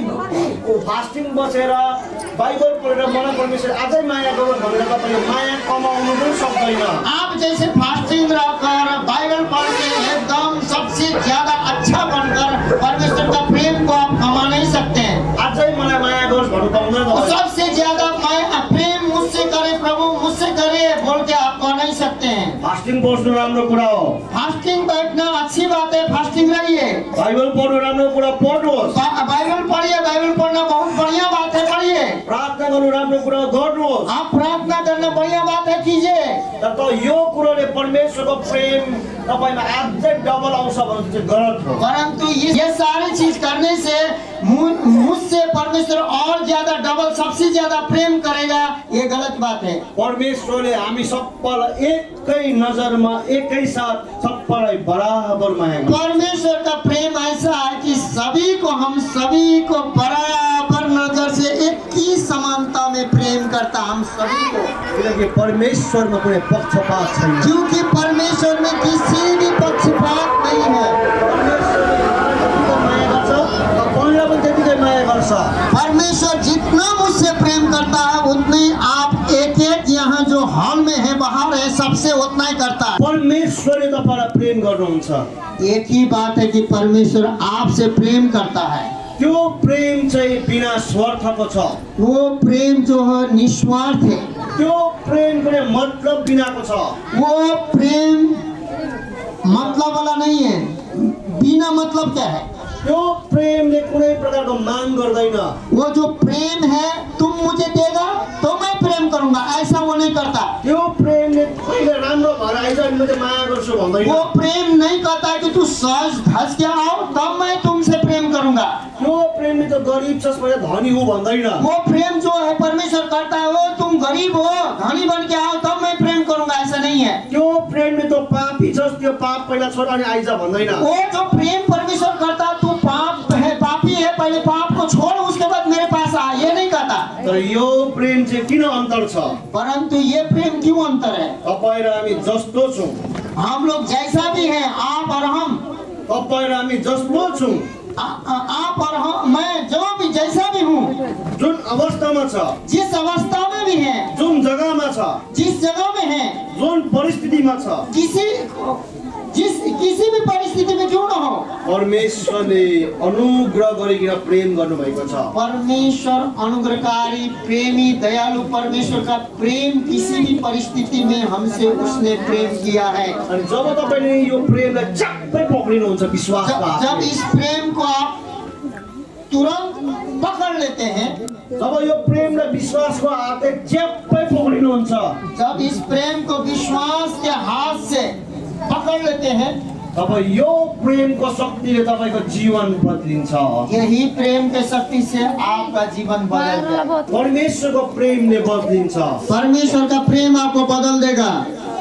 फास्टिङ बसेर बाइबल पढेर मलाई परमेश्वर अझै माया गरोस् भनेर तपाईले माया कमाउनु पनि सक्दैन। आप जैसे फास्टिंग रखकर बाइबल पढ़ के एकदम सबसे ज्यादा अच्छा बनकर परमेश्वर का प्रेम को आप कमा नहीं सकते हैं। अझै मलाई माया गरोस् भन्नु पाउँदैन। सबसे ज्यादा प्रेम मुझसे करे प्रभु मुझसे करे बोल के आप कह नहीं सकते हैं। फास्टिङ बस्नु राम्रो कुरा हो। फास्टिंग बैठना अच्छी बात है, फास्टिंग रहिए। बाइबल पढ्नु राम्रो कुरा पढ्नुहोस्। बाइबल पढ़िए, बाइबल पढ़ना बहुत बढ़िया बात है, पढ़िए। प्रार्थना गर्नु राम्रो कुरा गर्नुहोस्। आप प्रार्थना करना बढ़िया बात है, कीजिए। तर यो कुरोले परमेश्वरको प्रेम तपाईमा अझै डबल आउँछ भने चाहिँ गलत हो। परंतु ये सारी चीज करने से मुझसे परमेश्वर और ज्यादा डबल सबसे ज्यादा प्रेम करेगा, ये गलत बात है। परमेश्वरले हामी सबैलाई एकै नजरमा एकै साथ सबैलाई बराबर माया गर्छ। परमेश्वर का प्रेम ऐसा है कि हम सभी को बराबर नजर से एक ही समानता में प्रेम करता, हम सभी को। किनकि परमेश्वरमा कुनै पक्षपात छैन। क्योंकि परमेश्वर में किसी भी पक्षपात नहीं है। परमेश्वर जितना मुझसे प्रेम करता है उतने आप एक एक यहाँ जो हॉल में है बाहर है सबसे उतना ही करता है। परमेश्वरले तपाईलाई प्रेम गर्नुहुन्छ। एक ही बात है कि परमेश्वर आपसे प्रेम करता है। त्यो प्रेम चाहिँ बिना स्वार्थको छ। वो प्रेम जो है निस्वार्थ है। त्यो प्रेम कुनै मतलब बिनाको छ। वो प्रेम मतलब वाला नहीं है। बिना मतलब क्या है? त्यो प्रेमले कुनै प्रकारको माग गर्दैन। वो जो प्रेम है तुम मुझे देगा तो मैं प्रेम करूंगा, ऐसा वो नहीं करता। त्यो प्रेमले कहिले राम्रो भएर आइज म चाहिँ माया गर्छु भन्दैन। वो प्रेम नहीं कहता है कि तू सज धस के आओ तब मैं तुमसे प्रेम करूंगा। त्यो प्रेमले त गरिब छस् भने धनी हो भन्दैन। वो प्रेम जो है परमेश्वर करता है वो तुम गरीब हो धनी बन के आओ तब मैं प्रेम करूंगा, ऐसा नहीं है। त्यो प्रेमले त पापी छस् त्यो पाप पहिला छोड अनि आइज भन्दैन। वो जो प्रेम परमेश्वर करता है तू पाप है पापी है पहले पाप को छोड़ उसके बाद मेरे पास आ, ये नहीं कहता। तर यो प्रेम चाहिँ किन अन्तर छ? परंतु ये प्रेम क्यों अंतर है? तपाईँ र हामी जस्तो छौँ। हम लोग जैसा भी हैं आप और हम, तपाईँ र हामी जस्तो छौँ। आप और हम, मैं जो भी जैसा भी हूँ, जुन अवस्थामा छ, जिस अवस्था में भी है, जुन जग्गामा छ, जिस जगह में है, जुन परिस्थितिमा छ, किसी भी परिस्थिति में क्यों न हो, परमेश्वरले अनुग्रह गरिकन प्रेम गर्नुभएको छ। परमेश्वर अनुग्रहकारी प्रेमी दयालु परमेश्वर का प्रेम किसी भी परिस्थिति में हमसे उसने प्रेम किया है। अनि जब तपाईले यो प्रेमलाई चप्पै पक्रिनुहुन्छ विश्वासमा, जब इस प्रेम को आप तुरंत पकड़ लेते हैं, जब यो प्रेमलाई विश्वासको हातले चप्पै पक्रिनुहुन्छ, जब इस प्रेम को विश्वास के हाथ से पकड़ लेते हैं, तब यो प्रेमको शक्तिले तपाईको जीवन बदलिन्छ। यही प्रेम के शक्ति से आपका जीवन बदल जाएगा। परमेश्वरको प्रेमले बदलिन्छ। परमेश्वर का प्रेम आपको बदल देगा।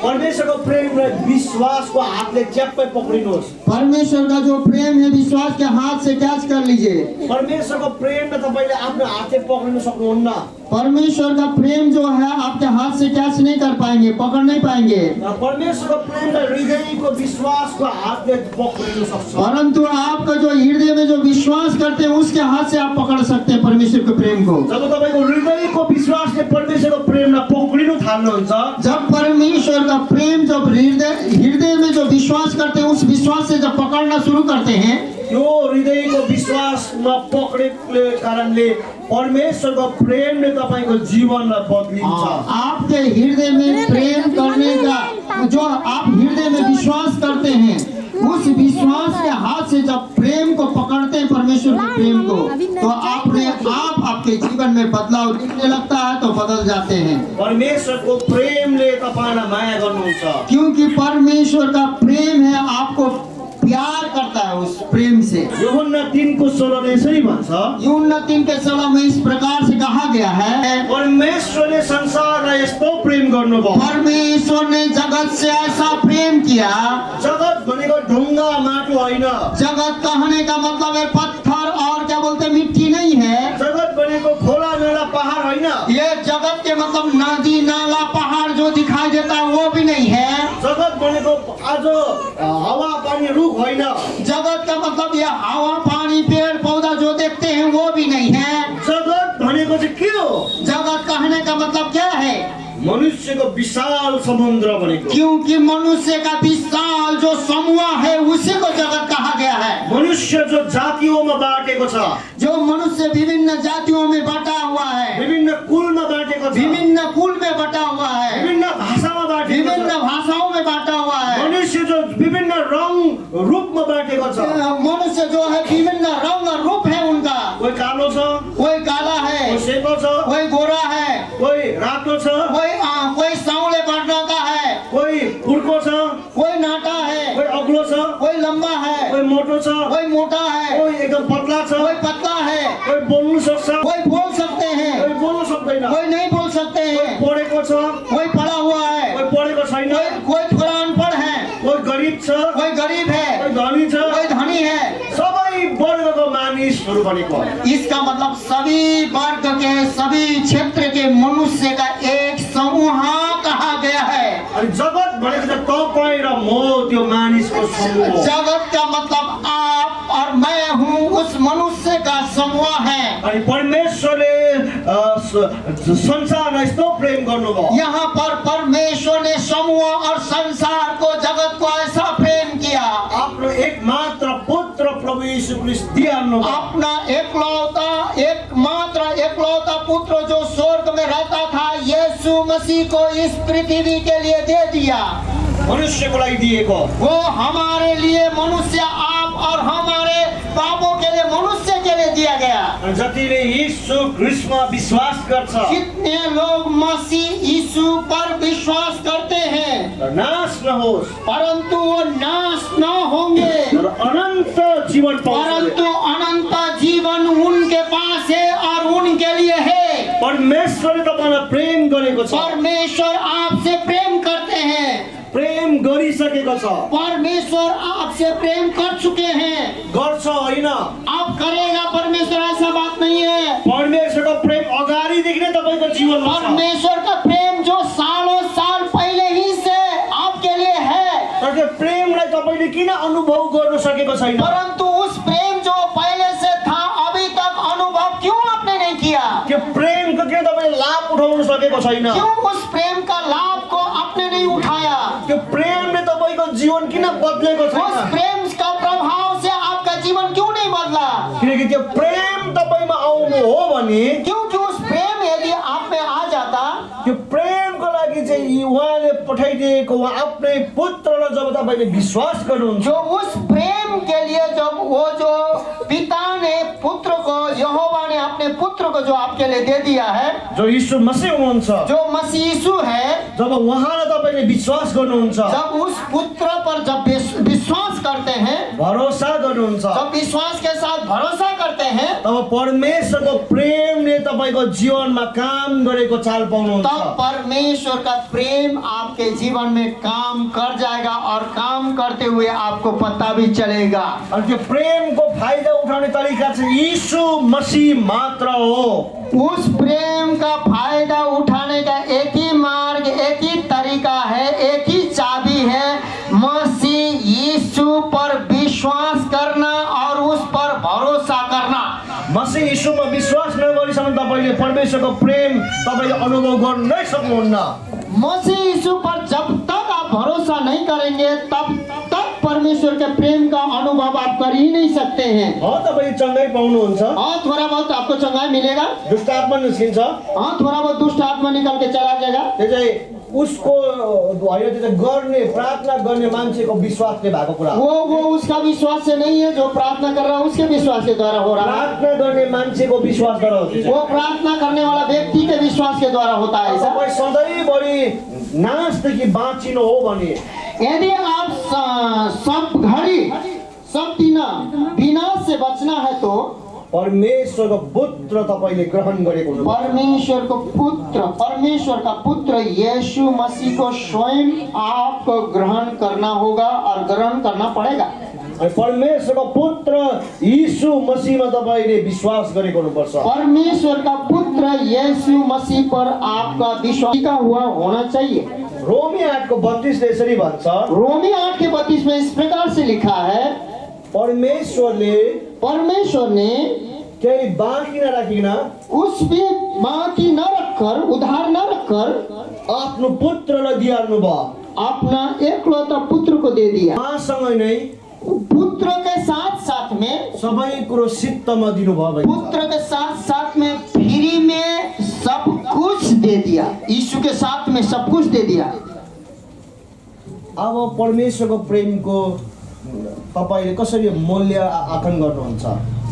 परमेश्वरको प्रेम र विश्वासको हातले च्याप्पै पक्रिनुहोस्। परमेश्वर का जो प्रेम है विश्वास के हाथ से कैच कर लीजिए। परमेश्वरको प्रेमलाई तपाईँले आफ्नो हातले पक्रिन सक्नुहुन्न। परमेश्वर का प्रेम जो है आपके हाथ से कैच नहीं कर पाएंगे, पकड़ नहीं पाएंगे। परमेश्वरको प्रेमलाई हृदयको विश्वासको हातले पक्रिन सक्छ। परंतु आपका जो हृदय में जो विश्वास करते हैं उसके हाथ से आप पकड़ सकते हैं परमेश्वर के प्रेम को। जब तपाईँको हृदयको विश्वासले परमेश्वरको प्रेमलाई पक्रिनु थाल्नुहुन्छ, जब परमेश्वर का प्रेम जब हृदय में जो विश्वास करते हैं उस विश्वास से जब पकड़ना शुरू करते हैं, यो हृदयको विश्वासमा पक्रेको कारणले परमेश्वरको प्रेमले तपाईँको जीवनलाई बदलिन्छ। आपके हृदय में प्रेम करने का जो आप हृदय में विश्वास करते हैं उस विश्वास के हाथ से जब प्रेम को पकड़ते हैं परमेश्वर के प्रेम को, तो आप आपके जीवन में बदलाव दिखने लगता है, तो बदल जाते हैं। परमेश्वरको प्रेमले तपाईँलाई माया गर्नुहुन्छ। क्योंकि परमेश्वर का प्रेम है आपको प्यार करता है। उस प्रेम से यूहन्ना 3:16 ने यसरी भन्छ, यूहन्ना 3:16 में इस प्रकार से कहा गया है, परमेश्वरले संसारलाई यस्तो प्रेम गर्नुभयो। परमेश्वर ने जगत से ऐसा प्रेम किया। जगत भनेको ढुङ्गा माटो होइन। जगत कहने का मतलब है पत्थर और क्या बोलते हैं मिट्टी नहीं है। जगत भनेको खोला नाला पहाड होइन। ये जगत के मतलब नदी नाला पहाड़ जो दिखाई देता है वो भी नहीं है। जगत भनेको आज हावा पानी रुख होइन। जगत का मतलब ये हवा पानी पेड़ पौधा जो देखते हैं वो भी नहीं है। जगत भनेको चाहिँ के हो? जगत कहने का मतलब क्या है? मनुष्यको विशाल समुद्र भनेको। क्योंकि मनुष्य का विशाल जो समूह है उसी को जगत कहा गया है। मनुष्य जो जातियोंमा बाँटेको छ, जो मनुष्य विभिन्न जातियों में बटा हुआ है, विभिन्न कुलमा बाँटेको छ, विभिन्न कुल में बटा हुआ है, विभिन्न भाषामा बाँटेको विभिन्न छ, भाषाओं में बांटा हुआ है। मनुष्य जो विभिन्न रंग रूपमा बाँटेको छ। मनुष्य जो है विभिन्न रंग और रूप है उनका। कोही कालो छ, कोई काला है, कोही सेतो छ, कोई गोरा है, कोही रातो छ, कोई सांवले वर्णों का है, कोही फुर्को छ, कोई नाटा है, कोही अग्लो छ, कोई लंबा है, कोही मोटो छ, कोई मोटा है, कोही एकदम पतला छ, कोई पतला है, कोही बोल्नु सक्छ, कोई बोल सकते हैं, कोही बोल्नु सक्दैन, कोई नहीं बोल सकते हैं, पढेको छ, कोई पढ़ा हुआ है, कोही पढेको छैन, कोई थोड़ा अनपढ़ है, कोही गरिब छ, कोई गरीब है, कोही धनी छ, कोई धनी है। सबै वर्गको मानिसहरू भनेको। इसका मतलब सभी वर्ग के सभी क्षेत्र के मनुष्य का एक समूह कहा गया है। अनि जगत भनेको चाहिँ तपाईँ र म त्यो मानिसको समूह हो। जगत का मतलब आप और मैं हूँ उस मनुष्य का समूह है। अनि परमेश्वरले संसारलाई यस्तो प्रेम गर्नुभयो। यहाँ पर परमेश्वर ने समूह और संसार को जगत को ऐसा प्रेम किया। आफ्नो एकमात्र पुत्र प्रभु यीशु ख्रीष्ट दिइहाल्नुभयो। अपना एकलौता पुत्र जो स्वर्ग में रहता था यीशु मसीह को इस पृथ्वी के लिए दे दिया। मनुष्यको लागि दिएको। वो हमारे लिए मनुष्य आप और हमारे पापों के लिए मनुष्य के लिए दिया गया। जतिले यीशु ख्रीष्टमा विश्वास गर्छ, कितने लोग मसीह यीशु पर विश्वास करते हैं नाश नहोस्, परंतु वो नाश न होंगे, तर अनन्त जीवन पाउँछ। परंतु अनंत जीवन उनके पास है और उनके लिए है। परमेश्वरले तपाईलाई प्रेम गरेको छ। परमेश्वर आपसे प्रेम करते हैं। प्रेम गरिसकेको छ। परमेश्वर आपसे प्रेम कर चुके हैं। गर्छ होइन, आप करेगा परमेश्वर ऐसा बात नहीं है। परमेश्वरको प्रेम अगाडिदेखि नै तपाईको जीवनमा छ। परमेश्वर का प्रेम जो सालों साल पहले ही से आपके लिए है, तर त्यो प्रेमलाई तपाईले किन अनुभव गर्न सकेको छैन? परंतु उस प्रेम जो पहले से था अभी तक अनुभव क्यों आपने नहीं किया? त्यो प्रेमको किन तपाईले लाभ उठाउन सकेको छैन? क्यों उस प्रेम का लाभ को आपने नहीं उठाया? त्यो प्रेमले तपाईको जीवन किन बदलेको उस छैन? प्रेम का प्रभाव से आपका जीवन क्यों नहीं बदला? किनकि त्यो प्रेम तपाईमा आउनु हो भने, क्योंकि उस प्रेम यदि आप में आ जाता, त्यो प्रेमको लागि चाहिँ उहाँले पठाइदिएको उहाँ आफ्नै पुत्रलाई जब तपाईले विश्वास गर्नुहुन्छ, जो उस प्रेम के लिए जब वो जो पिता ने पुत्र को, यहोवा ने अपने पुत्र को जो आपके लिए दे दिया है, जो यीशु मसीह हुनुहुन्छ, जो मसीह यीशु है, जब उहाँलाई तपाईले विश्वास गर्नुहुन्छ, जब उस पुत्र पर जब विश्वास करते हैं, भरोसा गर्नुहुन्छ, जब विश्वास के साथ भरोसा करते हैं, तब परमेश्वरको प्रेमले तपाईँको जीवनमा काम गरेको चाल पाउनुहुन्छ। तब परमेश्वर का प्रेम आपके जीवन में काम कर जाएगा और काम करते हुए आपको पता भी चलेगा। अनि त्यो प्रेमको फाइदा उठाउने तरिका चाहिँ यीशु मसीह मात्र हो। उस प्रेम का फायदा उठाने का एक ही मार्ग, एक ही तरीका है, एक ही चाबी है, मसीह यीशु पर विश्वास करना और उस पर भरोसा करना। मसीह यीशुमा विश्वास नगरीसम्म तपाईँले परमेश्वरको प्रेम तपाईँले अनुभव गर्न नै सक्नुहुन्न। मसीह यीशु पर जब तक आप भरोसा नहीं करेंगे तब तक परमेश्वर के प्रेम का अनुभव आप कर ही नहीं सकते हैं। तपाईँले चङ्गाई पाउनुहुन्छ, थोड़ा बहुत आपको चंगाई मिलेगा, दुष्ट आत्मा निस्किन्छ, थोड़ा बहुत दुष्ट आत्मा निकल के चला जाएगा। त्यो चाहिँ उसको होइन, त्यो चाहिँ गर्ने प्रार्थना गर्ने मान्छेको विश्वासले भएको कुरा हो। वो उसका विश्वास से नहीं है, जो प्रार्थना कर रहा है उसके विश्वास के द्वारा हो रहा है। प्रार्थना गर्ने मान्छेको विश्वासद्वारा हो त्यो चाहिँ। वो प्रार्थना करने वाला व्यक्ति के विश्वास के द्वारा होता है ऐसा। तपाईँ सधैँभरि नाशदेखि बाँचिनु हो भने, यदि आप सब घड़ी सब दिन विनाश से बचना है तो परमेश्वरको पुत्र तपाईँले ग्रहण गरेको हुनुहुन्छ। परमेश्वर का पुत्र यीशु मसीह को स्वयं आपको ग्रहण करना होगा और ग्रहण करना पड़ेगा। अनि परमेश्वरको पुत्र यीशु मसीहमा तपाईँले विश्वास गरेको हुनुपर्छ। परमेश्वर का पुत्र यीशु मसीह पर आपका विश्वास टिका हुआ होना चाहिए। रोमी 8:32 ले यसरी भन्छ, रोमी 8:32 में इस प्रकार से लिखा है, परमेश्वर ने केही बाँकी नराखिकन उस भी बाकी न रखकर, उधार न रखकर आफ्नो पुत्रलाई दिइहाल्नु भयो। अपना एकलौता पुत्र को दे दिया। उहाँसँगै नै पुत्र के साथ साथ में, सबै कुरो सित्तमा दिनुभयो भने पुत्र के साथ साथ में फ्री में सब कुछ दे दिया। यीशु के साथ में सब कुछ दे दिया। अब परमेश्वरको प्रेमको तपाईँले कसरी मूल्य आकलन गर्नुहुन्छ?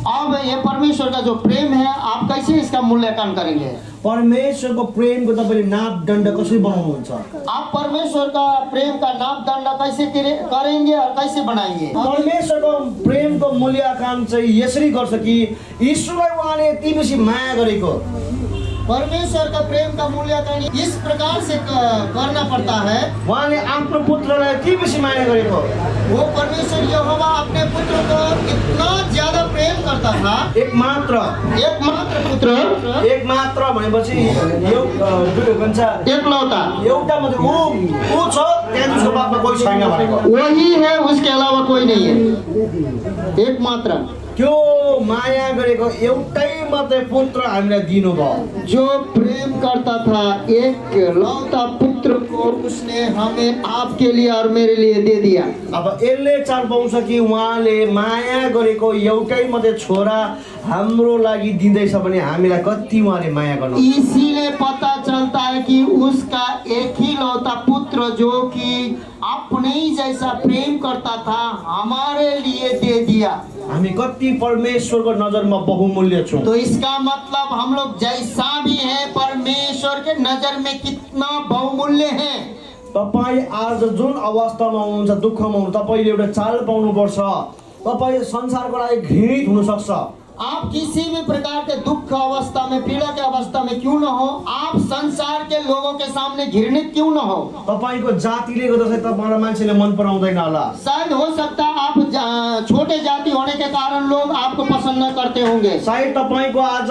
अब ये परमेश्वर का जो प्रेम है आप कैसे इसका मूल्यांकन करेंगे? परमेश्वरको प्रेमको तपाईँले नापदण्ड कसरी बनाउनुहुन्छ? आप परमेश्वर का प्रेम का नापदण्ड कैसे करेंगे और कैसे बनाएंगे? परमेश्वरको प्रेमको मूल्याङ्कन चाहिँ यसरी गर्छ कि ईश्वरलाई उहाँले यति बेसी माया गरेको। परमेश्वर का प्रेम का मूल्यांकन इस प्रकार से करना पड़ता है। उहाँले आफ्नो पुत्रलाई यति बेसी माया गरेको। वो परमेश्वर यहोवा अपने पुत्र को इतना ज्यादा प्रेम करता था। एक मात्र भनेपछि एकलौता, एउटा मात्र ऊ छ, त्यहाँ उसको बादमा कोही छैन भनेको। वही है, उसके अलावा कोई नहीं है। एक मात्र त्यो माया गरेको एउटै मात्रै पुत्र हामीलाई दिनुभयो। जो प्रेम करता था एक लौता पुत्र को उसने हमें आपके लिए और मेरे लिए दे दिया। अब यसले चाल पाउँछ कि उहाँले माया गरेको एउटै मात्रै छोरा हाम्रो लागि दिँदैछ भने हामीलाई कति उहाँले माया गर्नु। इसीलिए पता चलता है कि उसका एक ही लौता पुत्र जो कि अपने ही जैसा प्रेम करता था हमारे लिए दे दिया। हामी कति परमेश्वरको नजरमा बहुमूल्य छौं। तो इसका मतलब हम लोग जैसा भी है परमेश्वर के नजर में कितना बहुमूल्य है। तपाईँ आज जुन अवस्थामा हुनुहुन्छ, दुःखमा हुनुहुन्छ, तपाईँले एउटा चाल पाउनुपर्छ। तपाईँ संसारको लागि घृणित हुन सक्छ। आप किसी भी प्रकार के दुख अवस्था में, पीड़ा के अवस्था में क्यों न हो, आप संसार के लोगों के सामने घृणित क्यों न हो। तपाईको जातिले गर्दा चाहिँ तपाईलाई मान्छेले मन पराउँदैन होला। शायद हो सकता है आप छोटे जाति होने के कारण लोग आपको पसंद न करते होंगे। शायद तपाईको आज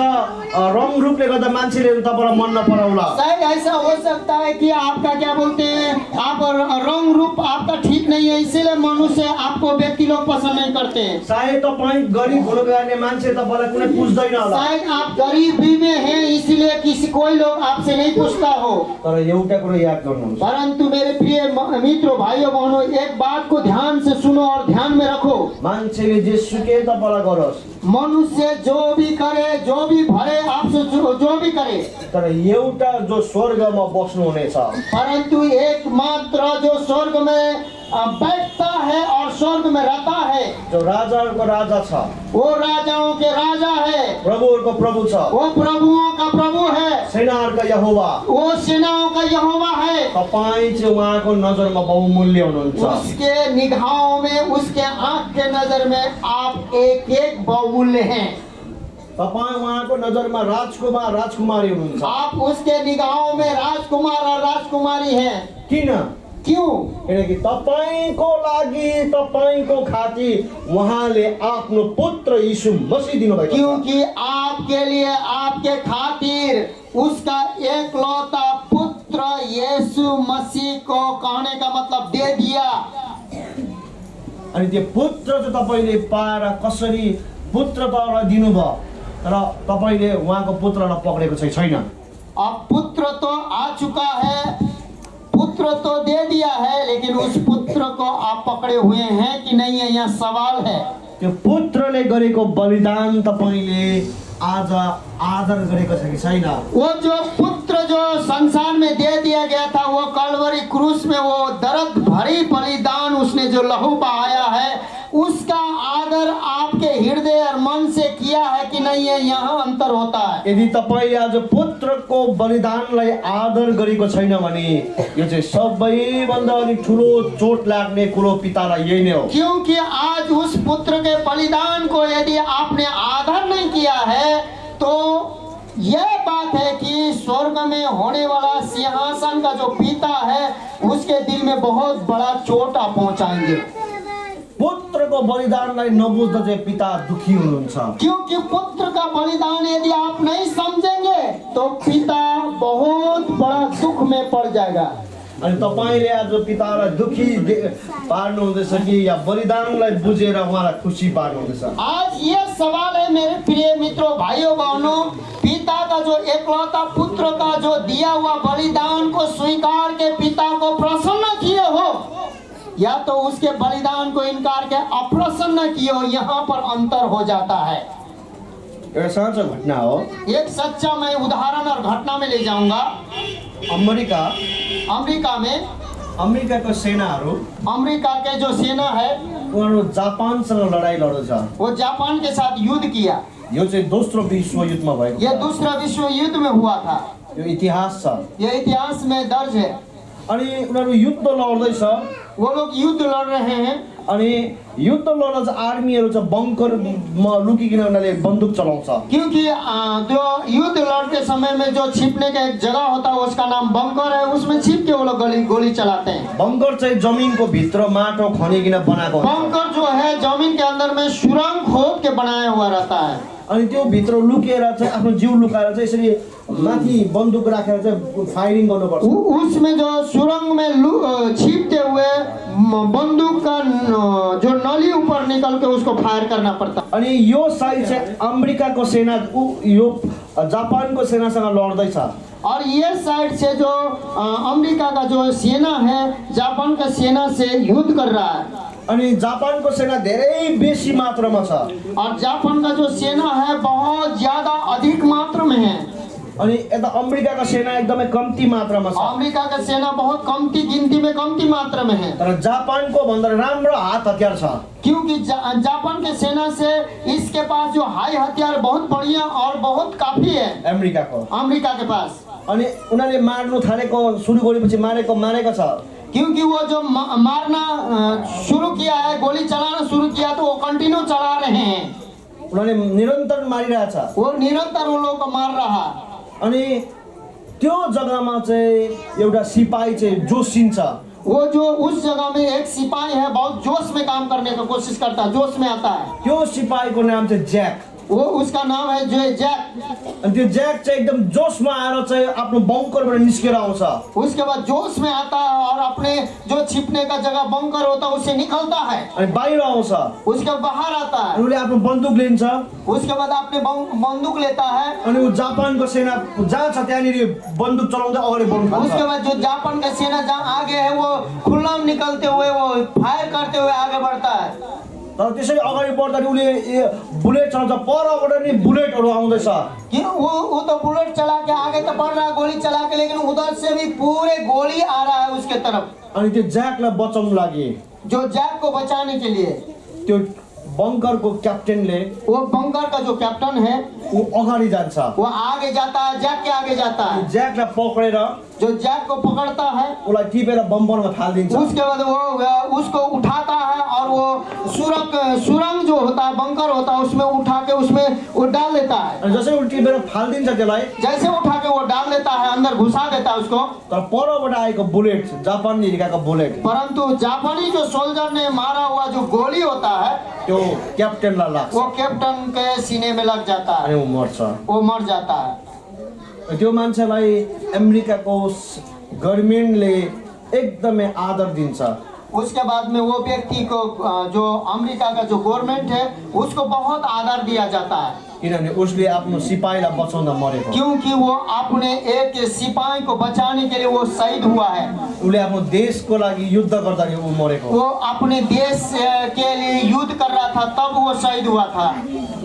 रंग रूपले गर्दा मान्छेले तपाईलाई मन नपराउला। शायद ऐसा हो सकता है कि आपका क्या बोलते हैं, आप रंग रूप आपका ठीक नहीं है, इसीलिए मनुष्य आपको व्यक्ति लोग पसंद नहीं करते हैं। शायद तपाईँ गरीब हुनुको कारणले मान्छे तपाईलाई कुनै पुज्दैन होला। शायद आप गरीबी में हैं इसलिए किसी कोई लोग आपसे नहीं पूछता हो। तर एउटा कुरा याद गर्नुहोस्, परंतु मेरे प्रिय मित्रों, भाइयों बहनों, एक बात को ध्यान से सुनो और ध्यान में रखो। मान्छेले जेसुकै तपाईलाई गरोस्, मनुष्य जो भी करे, जो भी भरे आपसे, जो भी करे, तर एउटा जो स्वर्गमा बस्नु हुनेछ, परंतु एक मात्र जो स्वर्ग में बैठता है और स्वर्ग में रहता है। जो राजाहरूको राजा छ, वो राजाओं के राजा है, प्रभुहरूको प्रभु छ, वो प्रभुओं का प्रभु है, सेनाहरूका यहोवा। वो सेनाओं का यहोवा है। तपाईँ चाहिँ उहाँको नजरमा बहुमूल्य हुनुहुन्छ। उसके निगाहों में, उसके आंख के नजर में आप एक एक बहुमूल्य हैं। तपाईँ उहाँको नजरमा राजकुमार राजकुमारी हुनुहुन्छ। आप उसके निगाहों में राजकुमार और राजकुमारी हैं। किन? क्यों? किनकि तपाईँको लागि, तपाईँको खातिर उहाँले आफ्नो पुत्र यीशु मसीह दिनुभएको छ। क्योंकि आपके लिए, आपके खातिर उसका एकलौता पुत्र यीशु मसीह को कहने का मतलब दे दिया। अनि त्यो पुत्र चाहिँ तपाईँले पाएर कसरी पुत्र तपाईँलाई दिनुभयो, तर तपाईँले उहाँको पुत्रलाई पक्रेको चाहिँ छैन। अब पुत्र तो आ चुका है, पुत्र तो दे दिया है, लेकिन उस पुत्र को आप पकड़े हुए हैं कि नहीं है, यह सवाल है। त्यो पुत्रले गरेको बलिदान तपाईँले आज आदर गरेको छ कि छैन? वो जो पुत्र जो संसार में दे दिया गया था, वो कलवरी क्रूस में वो दर्द भरी बलिदान, उसने जो लहू बहाया है, उसका आदर आपके हृदय और मन से किया है कि नहीं है, यहाँ अंतर होता है। यदि तपाईँले आज पुत्रको बलिदानलाई आदर गरेको छैन भने यो चाहिँ सबैभन्दा अनि ठुलो चोट लाग्ने कुरो पितालाई यही नै हो। क्योंकि आज उस पुत्र के बलिदान को यदि आपने आदर नहीं किया है, तो यह बात है कि स्वर्ग में होने वाला सिंहासन का जो पिता है, उसके दिल में बहुत बड़ा चोट आप पहुंचाएंगे। पुत्रको बलिदानलाई नबुझ्दा चाहिँ पिता दुखी हुनुहुन्छ। क्योंकि पुत्र का बलिदान यदि आप नहीं समझेंगे, तो पिता बहुत बड़ा दुख में पड़ जाएगा। अनि तपाईँले आज पितालाई दुखी पार्नु हुँदैछ कि या बलिदानलाई बुझेर उहाँलाई खुसी पार्नु हुँदैछ? आज ये सवाल है मेरे प्रिय मित्रों, भाइयों बहनों, पिता का जो एकलौता पुत्र का जो दिया हुआ बलिदान को स्वीकार के पिता को प्रसन्न किए हो, या तो उसके बलिदान को इनकार के अप्रसन्न किए हो, यहाँ पर अंतर हो जाता है। एउटा साँचो घटना हो। एक सच्चा मैं उदाहरण और घटना में ले जाऊंगा। अमेरिका में अमेरिकाको सेनाहरू, अमेरिका के जो सेना है, उनीहरू जापानसँग लडाइँ लड्छ। वो जापान के साथ युद्ध किया। यो चाहिँ दोस्रो विश्व युद्धमा भएको। यह दूसरा विश्व युद्ध में हुआ था। यो इतिहास छ। यह इतिहास में दर्ज है। अनि उनीहरू युद्ध लड्दैछ। वो लोग युद्ध लड़ रहे हैं। अनि युद्ध लड्दा चाहिँ आर्मीहरू चाहिँ बङ्करमा लुकिकन उनीहरूले बन्दुक चलाउँछ। क्योंकि जो युद्ध लड़ते समय में जो छिपने का एक जगह होता है, उसका नाम बंकर है, उसमें छिप के वो लोग गोली चलाते हैं। बङ्कर चाहिँ जमिनको भित्र माटो खनिकन बनाएको हुन्छ। बंकर जो है जमीन के अंदर में सुरंग खोद के बनाया हुआ रहता है। अनि त्यो भित्र लुकेर चाहिँ आफ्नो जिउ लुकाएर चाहिँ यसरी माथि बन्दुक राखेर चाहिँ फायरिङ गर्नुपर्छ। उसमें जो सुरंग में छिपते हुए बंदूक का जो नली ऊपर निकल के उसको फायर करना पड़ता। अनि यो साइड चाहिँ अमेरिकाको सेना यो जापानको सेनासँग लड्दैछ। और ये साइड से जो अमेरिका का जो सेना है, जापान का सेना से युद्ध कर रहा है। अनि जापानको सेना धेरै बेसी मात्रामा छ। और जापान का जो सेना है बहुत ज्यादा अधिक मात्रा में है। अनि यता अमेरिकाको सेना एकदमै कम्ती मात्रामा छ। अमेरिका का सेना बहुत कमती गिनती में, कमती मात्रा में है। तर जापानको भन्दा राम्रो हात हतियार छ। क्योंकि जापान के सेना से इसके पास जो हाई हथियार बहुत बढ़िया और बहुत काफी है अमेरिकाको। अमेरिका के पास। अनि उनीहरूले मार्नु थालेको सुरु गरेपछि मारेको छ। क्योंकि वो जो मारना शुरू किया है, गोली चलाना शुरू किया, तो वो कंटिन्यू चला रहे हैं। उनीहरूले निरन्तर मारिरहेछ। वो निरंतर उन लोगों को मार रहा। अनि त्यो जग्गामा चाहिँ एउटा सिपाही चाहिँ जोसिन्छ। वो जो उस जगह में एक सिपाही है, बहुत जोश में काम करने का कोशिश करता है, जोश में आता है। त्यो सिपाहीको नाम चाहिँ ज्याक। वो उसका नाम है जो जैक। अनि त्यो ज्याक चाहिँ एकदम जोसमा आएर चाहिँ आफ्नो बङ्करबाट निस्केर आउँछ। उसके बाद जोश में आता है और अपने जो छिपने का जगह बंकर होता है उससे निकलता है। अनि बाहिर आउँछ। उसके बाहर आता है। उसले आफ्नो बन्दुक लिन्छ। उसके बाद अपने बंदूक लेता है। अनि उ जापानको सेना जहाँ छ त्यहाँनिर बन्दुक चलाउँदै अगाडि बढ्नु थाल्छ। उसके बाद जो जापान का सेना जहाँ आगे है, वो खुला में निकलते हुए वो फायर करते हुए आगे बढ़ता है। तर त्यसरी अगाडि बढ्दाखेरि उसले बुलेट चलाउँछ। परबाट नि बुलेटहरू आउँदैछ। कि वो तो बुलेट चला के आगे तो बढ़ रहा है, गोली चला के, लेकिन उधर से भी पूरे गोली आ रहा है उसके तरफ। अनि त्यो ज्याकलाई बचाउनु लागि जो जैक को बचाने के लिए त्यो बङ्करको क्याप्टेनले वो बंकर का जो कैप्टन है ऊ अगाडि जान्छ। वो आगे जाता है, जैक के आगे जाता है। ज्याकलाई पक्रेर जो जैक को पकड़ता है उसलाई टिपेर बम्बरमा फालिदिन्छ। उसके बाद वो उसको उठाता है और वो सुरंग जो होता है, बंकर होता है, उसमें उठा के उसमें वो डाल देता है। अनि जसै ऊ टिपेर फालिदिन्छ त्यसलाई, जैसे उठा के वो डाल देता है, अंदर घुसा देता है उसको। तर परबाट आएको बुलेट, जापानले हिर्काएको बुलेट परंतु जापानी जो सोल्जर ने मारा हुआ जो गोली होता है त्यो क्याप्टेनलाई लाग्छ वो कैप्टन के सीने में लग जाता अनि है, ऊ मर्छ। वो मर जाता है। त्यो मान्छेलाई अमेरिकाको गभर्नमेन्टले एकदमै आदर दिन्छ। उसके बाद में वो व्यक्ति को जो अमेरिका का जो गवर्नमेंट है उसको बहुत आदर दिया जाता है, किनभने उसले आफ्नो सिपाहीलाई बचाउँदा मरेको। क्योंकि वो अपने एक सिपाही को बचाने के लिए वो शहीद हुआ है। उसले आफ्नो देशको लागि युद्ध गर्दाखेरि ऊ मरेको। वो अपने देश के लिए युद्ध कर रहा था, तब वो शहीद हुआ था।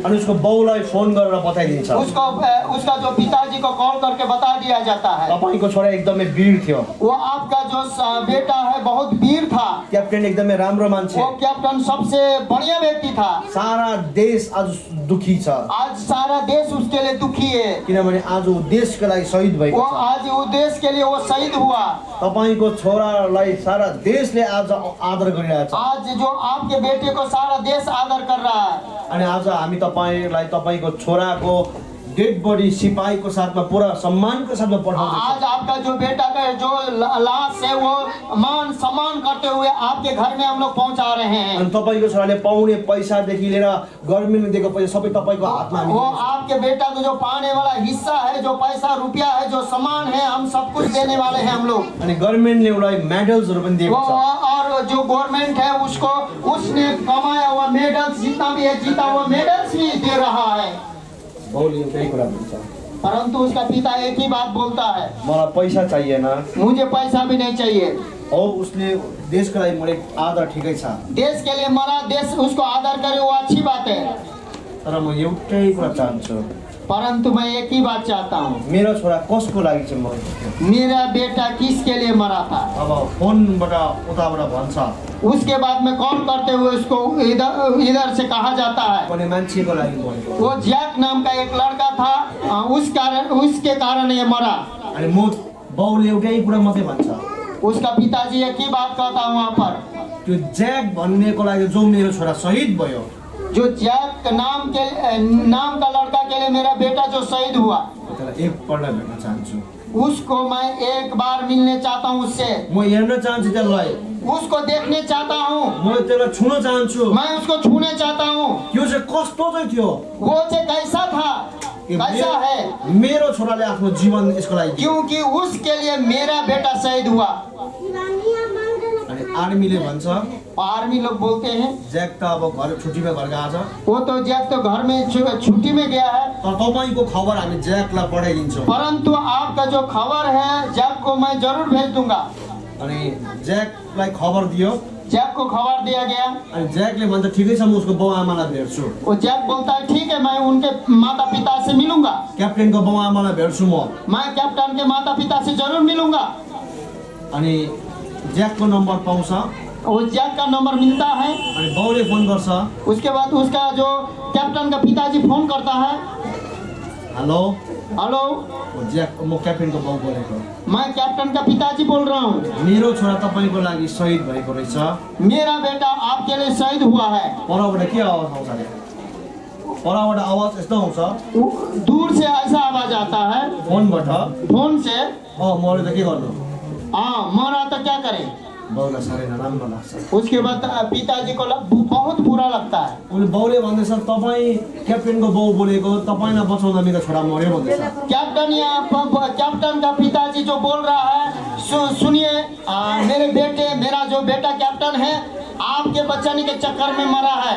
अनि उसको बाउलाई फोन गरेर बताइदिन्छ, उसका जो पिताजी को कॉल करके बता दिया जाता है, तपाईको छोरा एकदमै वीर थियो, वो आपका जो बेटा है बहुत वीर था, क्याप्टेन एकदमै राम्रो मान्छे, वो कैप्टन सबसे बढ़िया व्यक्ति था। सारा देश आज दुखी छ, आज सारा देश उसके लिए दुखी है, किनभने आज ऊ देशको लागि शहीद वो भएको छ। आज वो देश के लिए वो शहीद हुआ। तपाईको छोरालाई सारा देशले आज आदर गरिरहेछ। आज जो आपके बेटे को सारा देश आदर कर रहा है। अनि आज हामी तपाईलाई तपाईको छोराको डेड बडी सिपाहीको साथमा पुरा सम्मानको साथमा पठाउँदैछौँ। आज आपका जो बेटा का जो लाश है वो मान सम्मान करते हुए आपके घर में हम लोग पहुंचा रहे हैं। अनि तपाईको छोराले पाउने पैसादेखि लिएर गभर्नमेन्टले दिएको पैसा सबै तपाईको हातमा हामी वो दिन्छौँ। आपके बेटा को जो पाने वाला हिस्सा है, जो पैसा रुपया है, जो सामान है, हम सब कुछ देने वाले हैं हम लोग। अनि गभर्नमेन्टले उसलाई मेडल्सहरू पनि वो दिएको छ। और जो गवर्नमेंट है उसको उसने कमाया हुआ मेडल्स जितना भी है, जीता हुआ मेडल्स भी दे रहा है। बाउले एउटै कुरा भन्छ, परंतु उसका पिता एक ही बात बोलता है, मलाई पैसा चाहिएन। मुझे पैसा भी नहीं चाहिए। और उसले देशको लागि मैले आदर ठिकै छ, देश के लिए मरा, देश उसको आदर करे, वो अच्छी बात है। तर म एउटै कुरा चाहन्छु, परंतु मैं एक ही बात चाहता हूँ, मेरो छोरा कसको लागि चाहिँ मरेको। मेरा बेटा किसके लिए मरा था। अब फोनबाट उताबाट भन्छ उसके बाद में कॉल करते हुए उसको इधर से कहा जाता है कुनै मान्छेको लागि मरेको। वो जैक नाम का एक लड़का था, उसके कारण ये मरा। अनि म बाउले एउटै कुरा मात्रै भन्छ, उसका पिताजी एक ही बात कहता है वहाँ पर, त्यो ज्याक भन्नेको लागि जो मेरो छोरा शहीद भयो, जो जैक नाम का लड़का के लिए मेरा बेटा जो शहीद हुआ, त्यसलाई एकपल्ट भेट्न चाहन्छु। उसको मैं एक बार मिलने चाहता हूँ उससे, म हेर्न चाहन्छु त्यसलाई, उसको देखने चाहता हूँ, म त्यसलाई छुन चाहन्छु। मैं उसको छूने चाहता हूँ। यो चाहिँ कस्तो चाहिँ थियो, वो जो कैसा था, कैसा है, मेरो छोराले आफ्नो जीवन यसको लागि दियो। क्योंकि उसके लिए मेरा बेटा शहीद हुआ। अनि आर्मीले भन्छ आर्मी लोग बोलते हैं ज्याक त अब घर छुट्टीमा घर गएको छ, वो तो जैक तो घर में छुट्टी में गया है, तर तपाईको खबर हामी ज्याकलाई पठाइदिन्छौँ। परंतु आपका जो खबर है जैक को मैं जरूर भेज दूंगा। अनि ज्याकलाई खबर दियो, जैक को खबर दिया गया। अनि ज्याकले भन्छ ठिकै छ, म उसको बाउ आमालाई भेट्छु। वो जैक बोलता है ठीक है, मैं उनके माता पिता से मिलूंगा, क्याप्टेनको बाउ आमालाई भेट्छु म। मैं कैप्टन के माता पिता से जरूर मिलूंगा। अनि ज्याकको नम्बर पाउँछ, वो जैक का नंबर मिलता है। अनि बाउले फोन गर्छ, उसके बाद उसका जो कैप्टन का पिताजी फोन करता है, हेलो हेलो ज्याक, म क्याप्टेनको बाउ बोलेको, मैं कैप्टन का पिताजी बोल रहा हूँ, मेरो छोरा तपाईँको लागि शहीद भएको रहेछ। मेरा बेटा आपके लिए शहीद हुआ है। परबाट के आवाज आउँछ अरे, परबाट आवाज यस्तो आउँछ, दूर से ऐसा आवाज आता है फोनबाट, फोन से, मैले त के गर्नु, हाँ मरा तो क्या करें। बाउलाई साह्रै नराम्रो लाग्छ। उसके बाद पिताजी को बहुत बुरा लगता है। उसले बाउले भन्दैछ तपाईँ क्याप्टेनको बाउ बोलेको, तपाईँलाई बचाउँदा मेरो छोरा मर्यो भन्दैछ। कैप्टन का पिताजी जो बोल रहा है, सुनिए, मेरा जो बेटा कैप्टन है आपके बचाने के चक्कर में मरा है।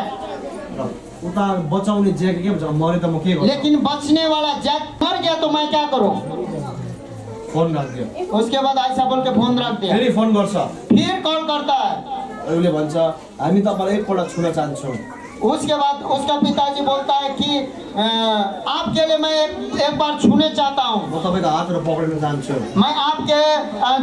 र उता बचाउने ज्याक के भन्छ, मरे त म के गर्छु। लेकिन बचने वाला जैक मर गया तो मैं क्या करूं। फोन राखिदियो, उसके बाद ऐसा बोल के फोन रख दिया। फेरि फोन गर्छ, फिर कॉल करता है, उसले भन्छ हामी तपाईँलाई एकपल्ट छुन चाहन्छौँ। उसके बाद उसका पिताजी बोलता है कि आपके लिए मैं एक बार छूने चाहता हूँ, म तपाईँको हातहरू पक्रिन चाहन्छु, मैं आपके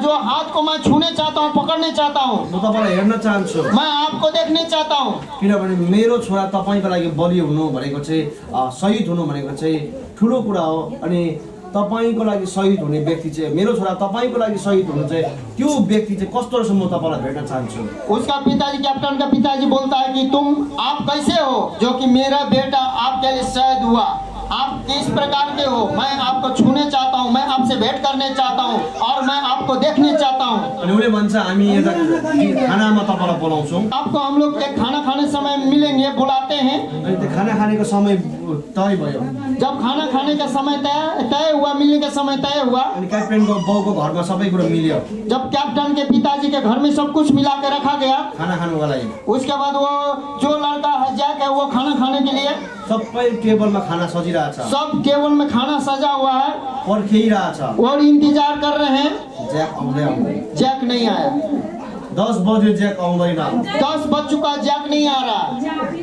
जो हाथ को मैं छूने चाहता हूँ, पकड़ने चाहता हूँ, म तपाईँलाई हेर्न चाहन्छु, मैं आपको देखने चाहता हूँ। किनभने मेरो छोरा तपाईँको लागि बलि हुनु भनेको चाहिँ शहीद हुनु भनेको चाहिँ ठुलो कुरा हो। अनि तपाईँको लागि शहीद हुने व्यक्ति चाहिँ मेरो छोरा तपाईँको लागि शहीद हुनु चाहिँ त्यो व्यक्ति चाहिँ कस्तो रहेछ म तपाईँलाई भेट्न चाहन्छु। उसका पिताजी, कैप्टन का पिताजी बोलता है कि आप कैसे हो जो कि मेरा बेटा आपके लिए शहीद हुआ, आप किस प्रकार के हो, मैं आपको छूने चाहता हूँ, मैं आपसे भेंट करने चाहता हूँ और मैं आपको देखने चाहता हूँ। अनि उसले भन्छ हामी यता खानामा तपाईँलाई बोलाउँछौँ, आपको हम लोग एक खाना खाने समय मिलेंगे, बुलाते हैं। अनि त्यो खाना खानेको समय तय भयो। जब खाना खाने का समय तय हुआ, मिलने का समय तय हुआ, अनि क्याप्टेनको बाउको घरमा सबै कुरो मिल्यो जब कैप्टन के पिताजी के घर में सब कुछ मिला के रखा गया, खाना खानुको लागि। उसके बाद वो जो लड़का है जैक है वो खाना खाने के लिए सबै टेबलमा खाना सजिरहेछ, सब टेबल में खाना सजा हुआ है पर्खिरहेछ, और इंतजार कर रहे हैं। ज्याक आउँदै आउँदैन। जैक नहीं आया, 10 बजे ज्याक आउँदैन, 10 बज चुका, जैक नहीं आ रहा,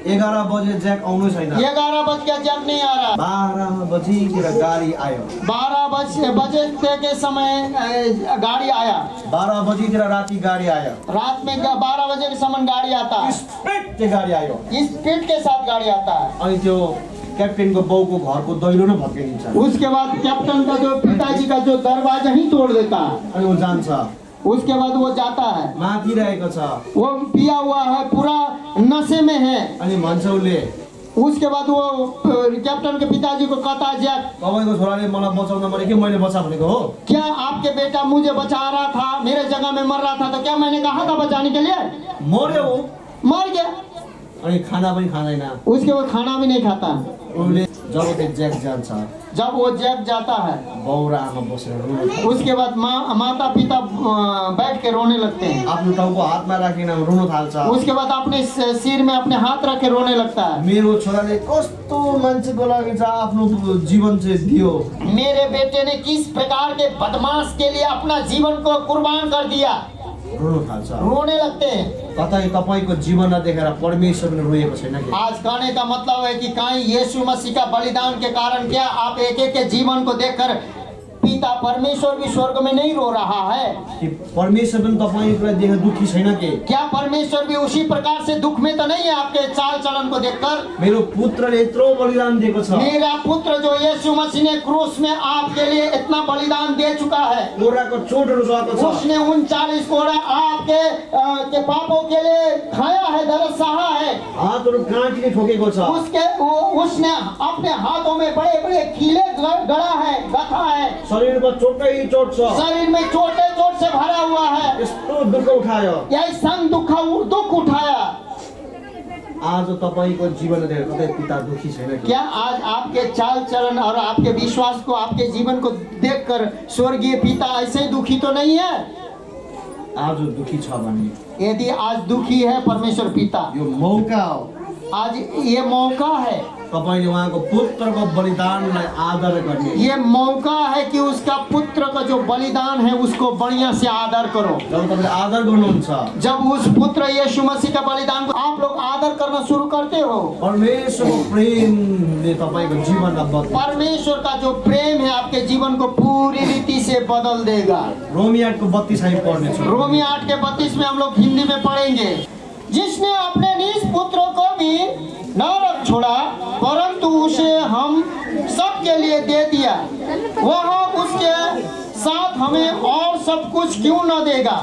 11 बजे ज्याक आउनु छैन, 11 बज गया, जैक नहीं आ रहा, 12 बजीतिर गाडी आयो, 12 बजे के समय गाड़ी आया, 12 बजीतिर राति गाडी आयो, रात में 12 बजे के समय गाड़ी आता है, स्पिड त्यो गाडी आयो। स्पीड के साथ गाड़ी आता है। अनि त्यो क्याप्टेनको बाउको घरको दैलो नै भत्काइदिन्छ। उसके बाद कैप्टन का जो पिताजी का जो दरवाजा ही तोड़ देता है। अनि ऊ जान्छ, उसके बाद वो जाता है, मातिरहेको छ, वो पिया हुआ है, पूरा नशे में है। अनि भन्छ उसले उसके बाद वो कैप्टन के पिताजी को कहता है, जैक तपाईँको छोराले मलाई बचाउन मैले के मैले बचा भनेको हो? क्या आपके बेटा मुझे बचा रहा था, मेरे जगह में मर रहा था, तो क्या मैंने कहा था बचाने के लिए? मर्यो ऊ। मर गया। अनि खाना पनि खाँदैन। उसके बाद खाना भी नहीं खाता। उसले जब त्यो ज्याक जान्छ, जब वो जैक जाता है, बाउ र आमा बसेर रुनु थाल्छ। उसके बाद माता पिता बैठ के रोने लगते हैं। आफ्नो टाउको हातमा राखेर रुनु थाल्छ। उसके बाद अपने सिर में अपने हाथ रख के रोने लगता है। मेरो छोराले कस्तो मान्छेको लागि चाहिँ आफ्नो जीवन चाहिँ दियो, मेरे बेटे ने किस प्रकार के बदमाश के लिए अपना जीवन को कुर्बान कर दिया। रुनु थाल्छ। रोने लगते हैं। कतै तपाईँको जीवनलाई देखेर परमेश्वर पनि रोएको छैन कि? आज कहने का मतलब है कि कहीं यीशु मसीह का बलिदान के कारण क्या आप एक एक के जीवन को देखकर पिता परमेश्वर भी स्वर्ग में नहीं रो रहा है? कि परमेश्वर पनि तपाईँको लागि देखेर दुखी छैन के? क्या परमेश्वर भी उसी प्रकार से दुख में तो नहीं है आपके चाल चलन को देखकर? मेरो पुत्रले यत्रो बलिदान दिएको छ, मेरा पुत्र जो यीशु मसीह ने क्रूस में आपके लिए इतना बलिदान दे चुका है, कोराको चोटहरू सहेको छ, उसने 39 कोड़ा आपके के पापों के लिए खाया है, दर्द सहा है। हातहरू काँटीले ठोकेको छ, उसने अपने हाथों में बड़े बड़े कीले गड़ा है, गथा है, शरीरमा चोटै चोट छ, शरीर में चोटे चोट से भरा हुआ है, यस्तो दुःख उठायो। यही संग दुख उठाया। आज तपाईँको जीवन देखेर कतै पिता दुखी छैन कि? क्या आज आपके चाल चलन और आपके विश्वास को, आपके जीवन को देखकर स्वर्गीय पिता ऐसे दुखी तो नहीं है? आज दुखी छ भने यदि आज दुखी है परमेश्वर पिता, यो मौका हो, आज ये मौका है, तपाईँले उहाँको पुत्रको बलिदानलाई आदर गर्ने। ये मौका है कि उसका पुत्र का जो बलिदान है उसको बढ़िया से आदर करो। जब तपाईँले आदर गर्नुहुन्छ, जब उस पुत्र यीशु मसीह का बलिदान को आप लोग आदर करना शुरू करते हो, परमेश्वरको प्रेमले तपाईँको जीवनलाई बदल्छ। परमेश्वर का जो प्रेम है आपके जीवन को पूरी रीति से बदल देगा। रोमी 8:32 हामी पढ्नेछौँ। रोमी 8:32 में हम लोग हिंदी में पढ़ेंगे। जिसने अपने निज पुत्र को भी न रख छोड़ा परंतु उसे हम सबके लिए दे दिया, वह उसके साथ हमें और सब कुछ क्यों न देगा?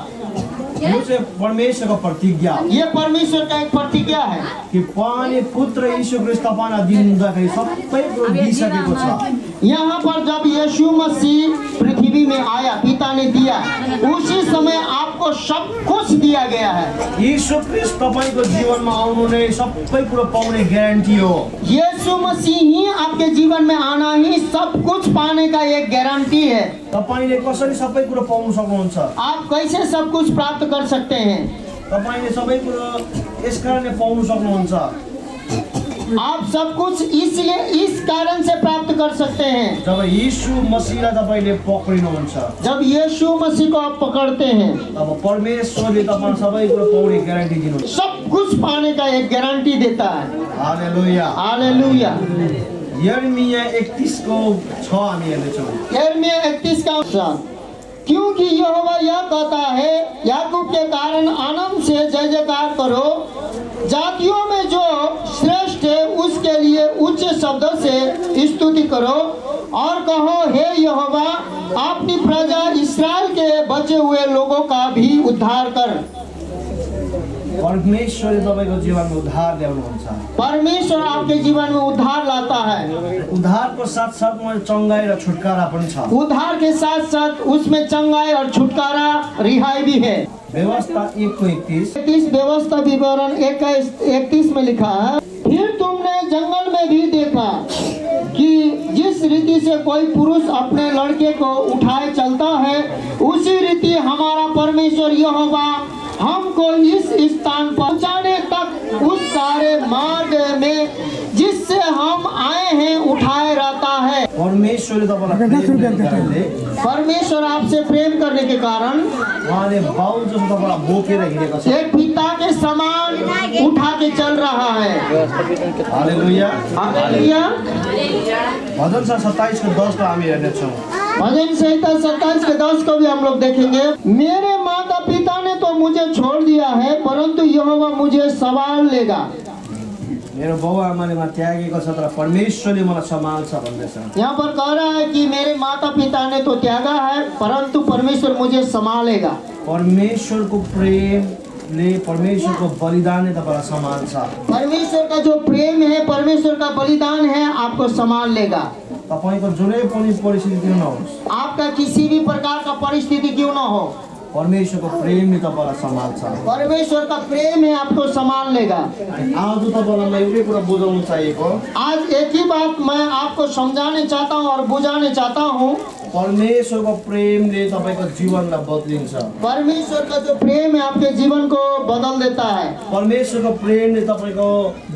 यो चाहिँ परमेश्वरको प्रतिज्ञा हो ये परमेश्वर का एक प्रतिज्ञा है कि पानी पुत्र यीशु ख्रीष्ट तपाईँलाई दिँदाखेरि सबै कुरो दिइसकेको छ। यहाँ पर जब यीशु मसीह पृथ्वी में आया, पिता ने दिया, उसी समय आपको सब कुछ दिया गया है। यीशु ख्रीष्ट तपाईँको जीवनमा आउनु नै सबै कुरो पाउने ग्यारेन्टी हो। यीशु मसीह ही आपके जीवन में आना ही सब कुछ पाने का एक गारंटी है। तपाईँले कसरी सबै कुरो पाउन सक्नुहुन्छ? आप कैसे सब कुछ प्राप्त कर सकते हैं? तपाईँले सबै कुरो यस कारणले पाउन सक्नुहुन्छ आप सब कुछ इसलिए इस कारण से प्राप्त कर सकते हैं। जब यीशु मसीहलाई तपाईले पक्रिनुहुन्छ जब यीशु मसीह को आप पकड़ते हैं, तब परमेश्वरले तपाईलाई सबै कुरो पाउने ग्यारेन्टी दिनुहुन्छ। सब कुछ पाने का एक गारंटी देता है। हालेलुया। हालेलुया। यिर्मया 31 को 6 हामी हेर्नेछौँ। यिर्मया 31 का 7, क्योंकि यहोवा यह कहता है, याकूब के कारण आनंद से जय जयकार करो, जातियों में जो श्रेष्ठ है उसके लिए उच्च शब्दों से स्तुति करो और कहो, हे यहोवा, अपनी प्रजा इस्राएल के बचे हुए लोगों का भी उद्धार कर। परमेश्वरले तपाईको जीवनमा उद्धार ल्याउनुहुन्छ। परमेश्वर आपके जीवन में उद्धार लाता है। उद्धारको साथसाथमा चङ्गाई र छुटकारा पनि छ। उद्धार के साथ साथ उसमें चंगाई और छुटकारा, रिहाई भी है। व्यवस्था 1:31 31 व्यवस्था विवरण 31 में लिखा है, फिर तुमने जंगल में भी देखा कि जिस रीति से कोई पुरुष अपने लड़के को उठाए चलता है, उसी रीति हमारा परमेश्वर यहोवा हमको इस स्थान पर पहुंचाने तक उस सारे मार्ग में जिससे हम आए हैं उठाए रहता है। परमेश्वरले तपाईलाई प्रेम गर्ने कारणले परमेश्वर आपसे प्रेम करने के कारण उहाँले बाउ जस्तो तपाईलाई बोकेर हिँडेको छ। एक पिता के समान उठा के चल रहा है। हालेलुया। हालेलुया। भजन 27 को 10 को हामी हेर्नेछौँ। भजन संहिता 27 के 10 को भी हम लोग देखेंगे। मेरे माता पिता ने तो मुझे छोड़ दिया है, परंतु यहोवा मुझे संभाल लेगा। मेरो बाउ आमाले मलाई त्यागेको छ तर परमेश्वरले मलाई सम्हाल्छ भन्दैछ। यहाँ पर कह रहा है कि मेरे माता पिता ने तो त्यागा है, परंतु परमेश्वर मुझे संभालेगा। परमेश्वरको प्रेमले, परमेश्वरको बलिदानले तपाईलाई सम्हाल्छ। परमेश्वर का जो प्रेम है, परमेश्वर का बलिदान है, आपको संभाल लेगा। तपाईको जुनै पनि परिस्थिति किन नहोस्, आपका किसी भी प्रकार का परिस्थिति क्यों ना हो, परमेश्वरको प्रेमले तपाईलाई सम्हाल्छ। परमेश्वर का प्रेम है, आपको संभाल लेगा। आज तपाईलाई म एउटै कुरा बुझाउन चाहिएको, आज एक ही बात मैं आपको समझाने चाहता हूँ और बुझाने चाहता हूँ। परमेश्वरको प्रेमले तपाईको जीवनलाई बदलिन्छ। परमेश्वर का जो प्रेम है आपके जीवन को बदल देता है। परमेश्वरको प्रेमले तपाईको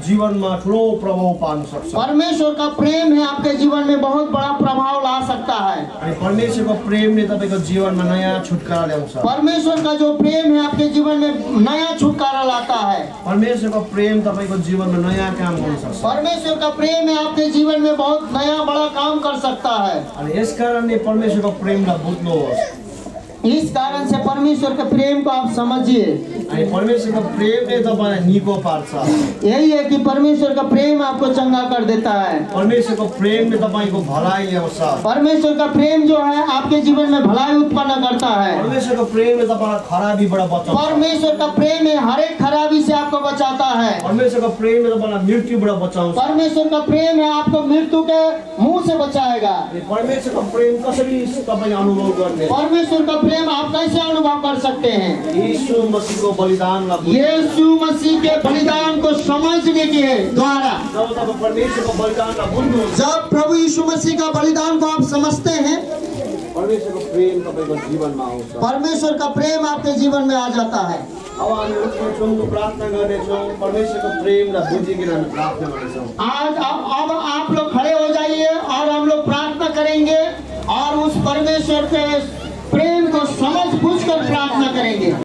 जीवनमा ठुलो प्रभाव पार्न सक्छ। परमेश्वर का प्रेम है आपके जीवन में बहुत बड़ा प्रभाव ला सकता है। अनि परमेश्वरको प्रेमले तपाईको जीवनमा नयाँ छुटकारा ल्याउँछ। परमेश्वर का जो प्रेम है आपके जीवन में नया छुटकारा लाता है। परमेश्वरको प्रेम तपाईको जीवनमा नयाँ काम गर्न सक्छ। परमेश्वर का प्रेम है आपके जीवन में बहुत नया बड़ा काम कर सकता है। अनि यसकारणले परमेश्वरको प्रेमलाई बुझ्नुहोस्। इस कारण से परमेश्वर के प्रेम को आप समझिए। अनि परमेश्वरको प्रेमले तपाईलाई निको पार्छ। यही है कि परमेश्वर का प्रेम आपको चंगा कर देता है। परमेश्वरको प्रेमले तपाईको भलाइ ल्याउँछ। परमेश्वर का प्रेम जो है आपके जीवन में भलाई उत्पन्न करता है। परमेश्वरको प्रेमले तपाईलाई खराबीबाट बचाउँछ। परमेश्वर का प्रेम है हर एक खराबी से आपको बचाता है। परमेश्वरको प्रेमले तपाईलाई मृत्युबाट बचाउँछ। परमेश्वर का प्रेम है आपको मृत्यु के मुंह से बचाएगा। अनि परमेश्वरको प्रेम कसरी तपाईले अनुभव गर्ने? परमेश्वर का प्रेम आप कैसे अनुभव कर सकते हैं? यीशु मसीहको बलिदानलाई यीशु मसीह के बलिदान को समझने के द्वारा। जब तपाईँ परमेश्वरको बलिदानलाई बुझ्नुहुन्छ, जब प्रभु यीशु मसीह का बलिदान को आप समझते हैं, परमेश्वरको प्रेम तपाईको जीवनमा आउँछ। परमेश्वर का प्रेम आपके जीवन में आ जाता है। अब हामी उठ्नेछौँ, प्रार्थना गर्नेछौँ, परमेश्वरको प्रेमलाई बुझिकन हामी प्रार्थना गर्नेछौँ। आज अब आप लोग खड़े हो जाइए और हम लोग प्रार्थना करेंगे और उस परमेश्वर के प्रेम को समझ बूझ कर प्रार्थना करेंगे।